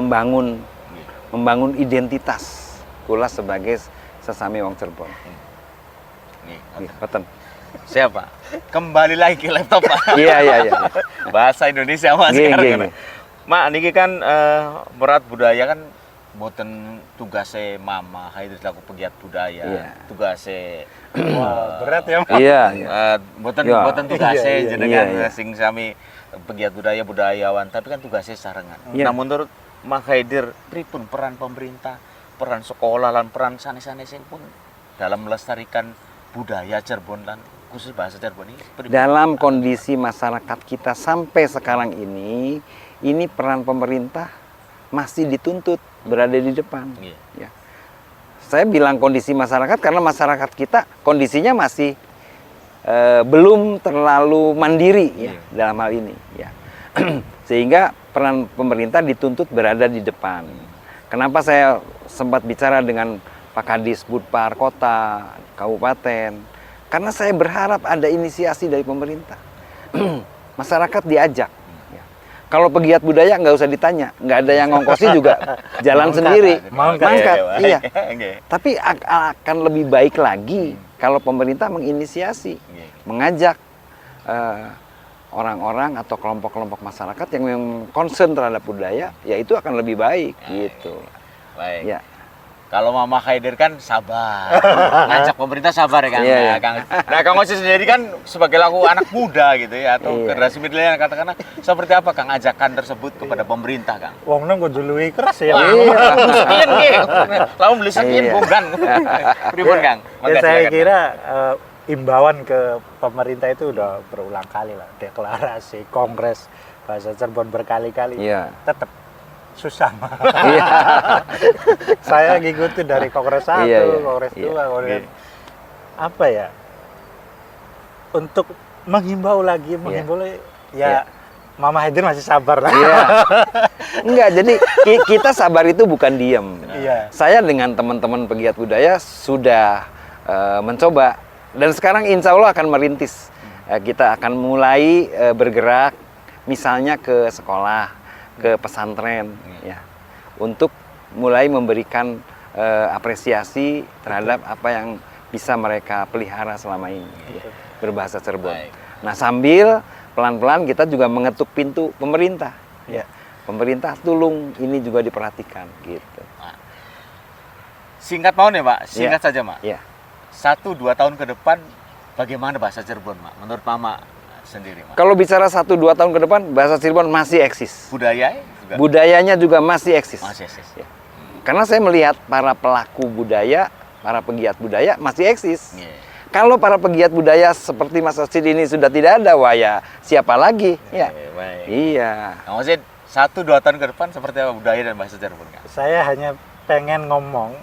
[SPEAKER 1] membangun identitas kula sebagai sesami wong Cirebon. Betul.
[SPEAKER 3] Siapa? Kembali lagi ke laptop Pak.
[SPEAKER 1] Iya.
[SPEAKER 3] Bahasa Indonesia Mas sekarang. Mak niki kan merat budaya kan boten tugase Mama Haidir selaku pegiat budaya. Tugase
[SPEAKER 2] berat ya Mak.
[SPEAKER 1] Iya.
[SPEAKER 3] Boten tugase jenengan sing sami pegiat budayawan, tapi kan tugasnya sarengan. Nah menurut Mak Haidir pripun peran pemerintah, peran sekolah lan peran sanes-sanesipun dalam melestarikan budaya Cirebon dan khusus bahasa Cirebon ini?
[SPEAKER 1] Dalam kondisi masyarakat kita sampai sekarang ini peran pemerintah masih dituntut berada di depan. Ya. Saya bilang kondisi masyarakat karena masyarakat kita kondisinya masih belum terlalu mandiri ya dalam hal ini. Ya. Sehingga peran pemerintah dituntut berada di depan. Kenapa saya sempat bicara dengan Pak Kadis Budpar Kota, Kabupaten? Karena saya berharap ada inisiasi dari pemerintah. Masyarakat diajak. Kalau pegiat budaya nggak usah ditanya, nggak ada yang ngongkosi juga jalan sendiri, mangkat. Iya. Tapi akan lebih baik lagi kalau pemerintah menginisiasi, mengajak orang-orang atau kelompok-kelompok masyarakat yang memang concern terhadap budaya, ya itu akan lebih baik gitu.
[SPEAKER 3] Baik.
[SPEAKER 1] Ya.
[SPEAKER 3] Kalau Mama Haidir kan sabar, ngajak pemerintah sabar ya Kang.
[SPEAKER 1] Iya, iya.
[SPEAKER 3] Kang. Nah Kang Osid sendiri kan sebagai laku anak muda gitu ya, atau
[SPEAKER 1] Iya.
[SPEAKER 3] generasi milenial katakanlah, seperti apa Kang ajakan tersebut kepada pemerintah Kang?
[SPEAKER 2] Wong nang kudu luwih keras ya.
[SPEAKER 3] Sekian nggih. Lalu beli sekian
[SPEAKER 1] Iya.
[SPEAKER 3] bukan. Pripun Kang?
[SPEAKER 2] Ya,
[SPEAKER 3] Mangga
[SPEAKER 2] saya
[SPEAKER 3] silakan,
[SPEAKER 2] kira imbauan ke pemerintah itu udah berulang kali lah, deklarasi, kongres bahasa Cirebon berkali-kali,
[SPEAKER 1] Iya.
[SPEAKER 2] tetap susah mah.
[SPEAKER 1] Iya.
[SPEAKER 2] Saya ngikutin dari kongres 1,
[SPEAKER 1] Iya, iya.
[SPEAKER 2] kongres 2,
[SPEAKER 1] Iya.
[SPEAKER 2] kongres apa ya? Untuk menghimbau lagi, ya
[SPEAKER 1] Iya.
[SPEAKER 2] Mama Haidir masih sabar lah.
[SPEAKER 1] Iya. Enggak, jadi kita sabar itu bukan diem.
[SPEAKER 2] Iya.
[SPEAKER 1] Saya dengan teman-teman pegiat budaya sudah mencoba dan sekarang insya Allah akan merintis. Kita akan mulai bergerak misalnya ke sekolah, ke pesantren, ya, untuk mulai memberikan apresiasi terhadap apa yang bisa mereka pelihara selama ini, ya, berbahasa Cirebon.
[SPEAKER 3] Baik.
[SPEAKER 1] Nah, sambil pelan-pelan kita juga mengetuk pintu pemerintah, ya. Pemerintah tolong ini juga diperhatikan, gitu.
[SPEAKER 3] Singkat mau nih Pak, singkat saja Mak.
[SPEAKER 1] Ya.
[SPEAKER 3] 1-2 tahun ke depan bagaimana bahasa Cirebon Mak? Menurut Mama sendiri Mak.
[SPEAKER 1] Kalau bicara 1-2 tahun ke depan, bahasa Cirebon masih eksis.
[SPEAKER 3] Budaya juga
[SPEAKER 1] Budayanya juga masih eksis.
[SPEAKER 3] masih eksis.
[SPEAKER 1] Ya. Karena saya melihat para pelaku budaya, para pegiat budaya masih eksis.
[SPEAKER 3] Iya.
[SPEAKER 1] Kalau para pegiat budaya seperti Mas Osid ini sudah tidak ada, wah ya siapa lagi? Ya.
[SPEAKER 3] Baik.
[SPEAKER 1] Iya.
[SPEAKER 3] Kang Osid, 1-2 tahun ke depan seperti apa budaya dan bahasa Cirebon Kang?
[SPEAKER 2] Saya hanya pengen ngomong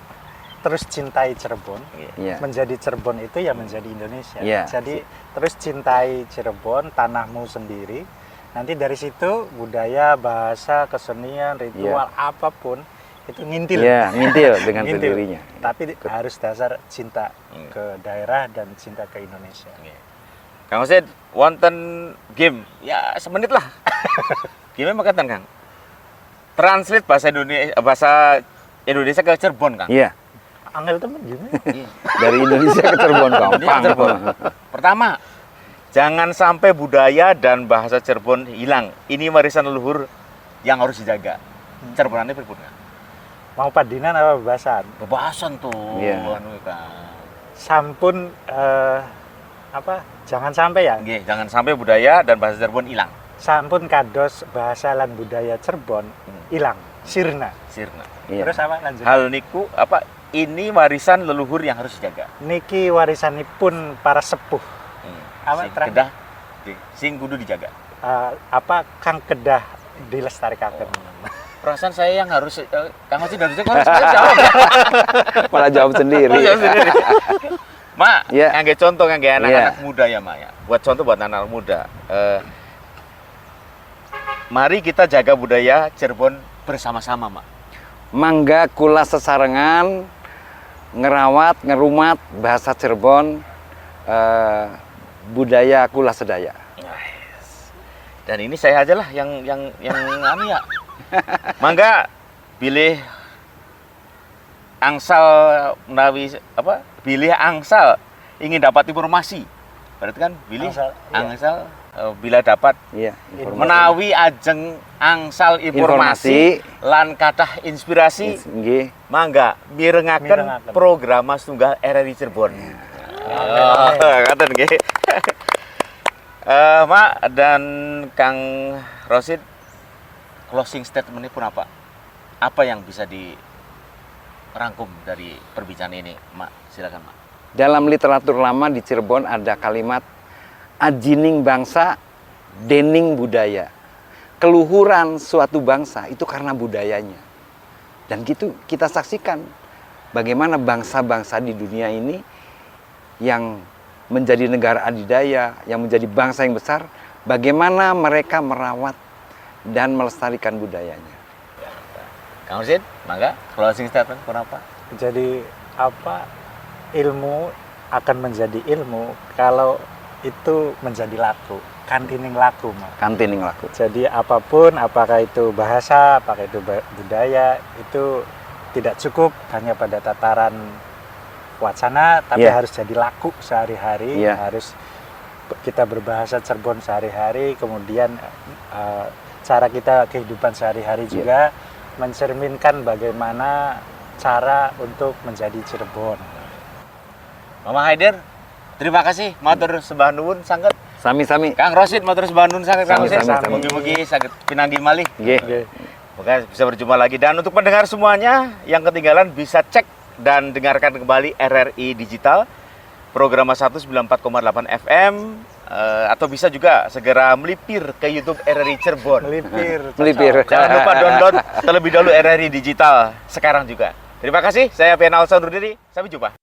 [SPEAKER 2] terus cintai Cirebon.
[SPEAKER 1] Iya.
[SPEAKER 2] Menjadi Cirebon itu ya menjadi Indonesia.
[SPEAKER 1] Iya.
[SPEAKER 2] Jadi terus cintai Cirebon, tanahmu sendiri. Nanti dari situ budaya, bahasa, kesenian, ritual apapun itu ngintil.
[SPEAKER 1] Iya, ngintil dengan
[SPEAKER 2] Ngintil.
[SPEAKER 1] sendirinya.
[SPEAKER 2] Tapi harus dasar cinta ke daerah dan cinta ke Indonesia.
[SPEAKER 3] Kang Osid, wonten game ya semenit lah. Game makatan Kang. Translate bahasa Indonesia ke Cirebon Kang.
[SPEAKER 1] Iya.
[SPEAKER 2] Angel temen gimana?
[SPEAKER 1] Dari Indonesia ke Cirebon gampang.
[SPEAKER 3] Cirebon. Pertama, jangan sampai budaya dan bahasa Cirebon hilang. Ini warisan leluhur yang harus dijaga. Cirebonannya pripun Kang?
[SPEAKER 2] Mau padinan apa bebasan?
[SPEAKER 3] Bebasan tuh.
[SPEAKER 1] Iya.
[SPEAKER 3] Anu, Kang.
[SPEAKER 2] Sampun jangan sampai ya.
[SPEAKER 3] Nggih, jangan sampai budaya dan bahasa Cirebon hilang.
[SPEAKER 2] Sampun kados bahasa lan budaya Cirebon hilang, sirna.
[SPEAKER 3] Sirna.
[SPEAKER 1] Iya.
[SPEAKER 2] Terus apa lanjut?
[SPEAKER 3] Hal niku apa? Ini warisan leluhur yang harus dijaga.
[SPEAKER 2] Niki warisanipun para sepuh. Apa
[SPEAKER 3] Sing
[SPEAKER 2] terakhir?
[SPEAKER 3] kedah, sing kudu dijaga.
[SPEAKER 2] Kang Kedah dilestarikaken.
[SPEAKER 3] Perasaan saya yang harus Kang Osid harusnya kan saya jawab ya.
[SPEAKER 1] Malah jawab sendiri.
[SPEAKER 3] Jawab sendiri. Mak,
[SPEAKER 1] Iya.
[SPEAKER 3] ngangge contoh ngangge anak-anak
[SPEAKER 1] Iya.
[SPEAKER 3] muda ya, Mak ya. Buat contoh buat anak-anak muda. Mari kita jaga budaya Cirebon bersama-sama, Mak.
[SPEAKER 1] Mangga kula sesarengan ngerawat, ngerumat bahasa Cirebon, budaya kula sedaya.
[SPEAKER 3] Dan ini saya aja lah yang anu ya. Mangga pilih angsal menawi apa? Pilih angsal ingin dapat informasi. Berarti kan pilih
[SPEAKER 2] Angsal, iya.
[SPEAKER 3] angsal bila dapat
[SPEAKER 1] Iya, informasi.
[SPEAKER 3] menawi ajeng angsal informasi lan kathah inspirasi.
[SPEAKER 1] Nggih.
[SPEAKER 3] Mangga mirengaken
[SPEAKER 2] Mirengaken.
[SPEAKER 3] program Mas Tunggal RRI Cirebon. Ngaten nggih. Mak dan Kang Rosid, closing statement pun apa? Apa yang bisa dirangkum dari perbincangan ini, Mak? Silakan, Mak.
[SPEAKER 1] Dalam literatur lama di Cirebon ada kalimat ajining bangsa, dening budaya. Keluhuran suatu bangsa itu karena budayanya. Dan gitu kita saksikan bagaimana bangsa-bangsa di dunia ini yang menjadi negara adidaya, yang menjadi bangsa yang besar, bagaimana mereka merawat dan melestarikan budayanya.
[SPEAKER 3] Kang Rosid, mangga closing statement pun apa?
[SPEAKER 2] Jadi ilmu akan menjadi ilmu kalau itu menjadi laku, kantining laku, Mak.
[SPEAKER 1] Kantining laku.
[SPEAKER 2] Jadi apapun, apakah itu bahasa, apakah itu budaya, itu tidak cukup hanya pada tataran wacana, tapi
[SPEAKER 1] Iya.
[SPEAKER 2] harus jadi laku sehari-hari,
[SPEAKER 1] Iya.
[SPEAKER 2] harus kita berbahasa Cirebon sehari-hari, kemudian cara kita kehidupan sehari-hari juga mencerminkan bagaimana cara untuk menjadi Cirebon.
[SPEAKER 3] Mama Haider, terima kasih. Matur sembah nuwun sanget.
[SPEAKER 1] Sami-sami.
[SPEAKER 3] Kang Rosid, matur sembah nuwun sanget Kang Rosid.
[SPEAKER 1] Sami-sami.
[SPEAKER 3] Mugi-mugi saged pinanggi malih.
[SPEAKER 1] Nggih.
[SPEAKER 3] Semoga bisa berjumpa lagi. Dan untuk pendengar semuanya yang ketinggalan bisa cek dan dengarkan kembali RRI Digital program 194,8 FM atau bisa juga segera melipir ke YouTube RRI Cirebon.
[SPEAKER 1] Melipir.
[SPEAKER 3] Jangan lupa download terlebih dahulu RRI Digital sekarang juga. Terima kasih. Saya Pianal Undur diri. Sampai jumpa.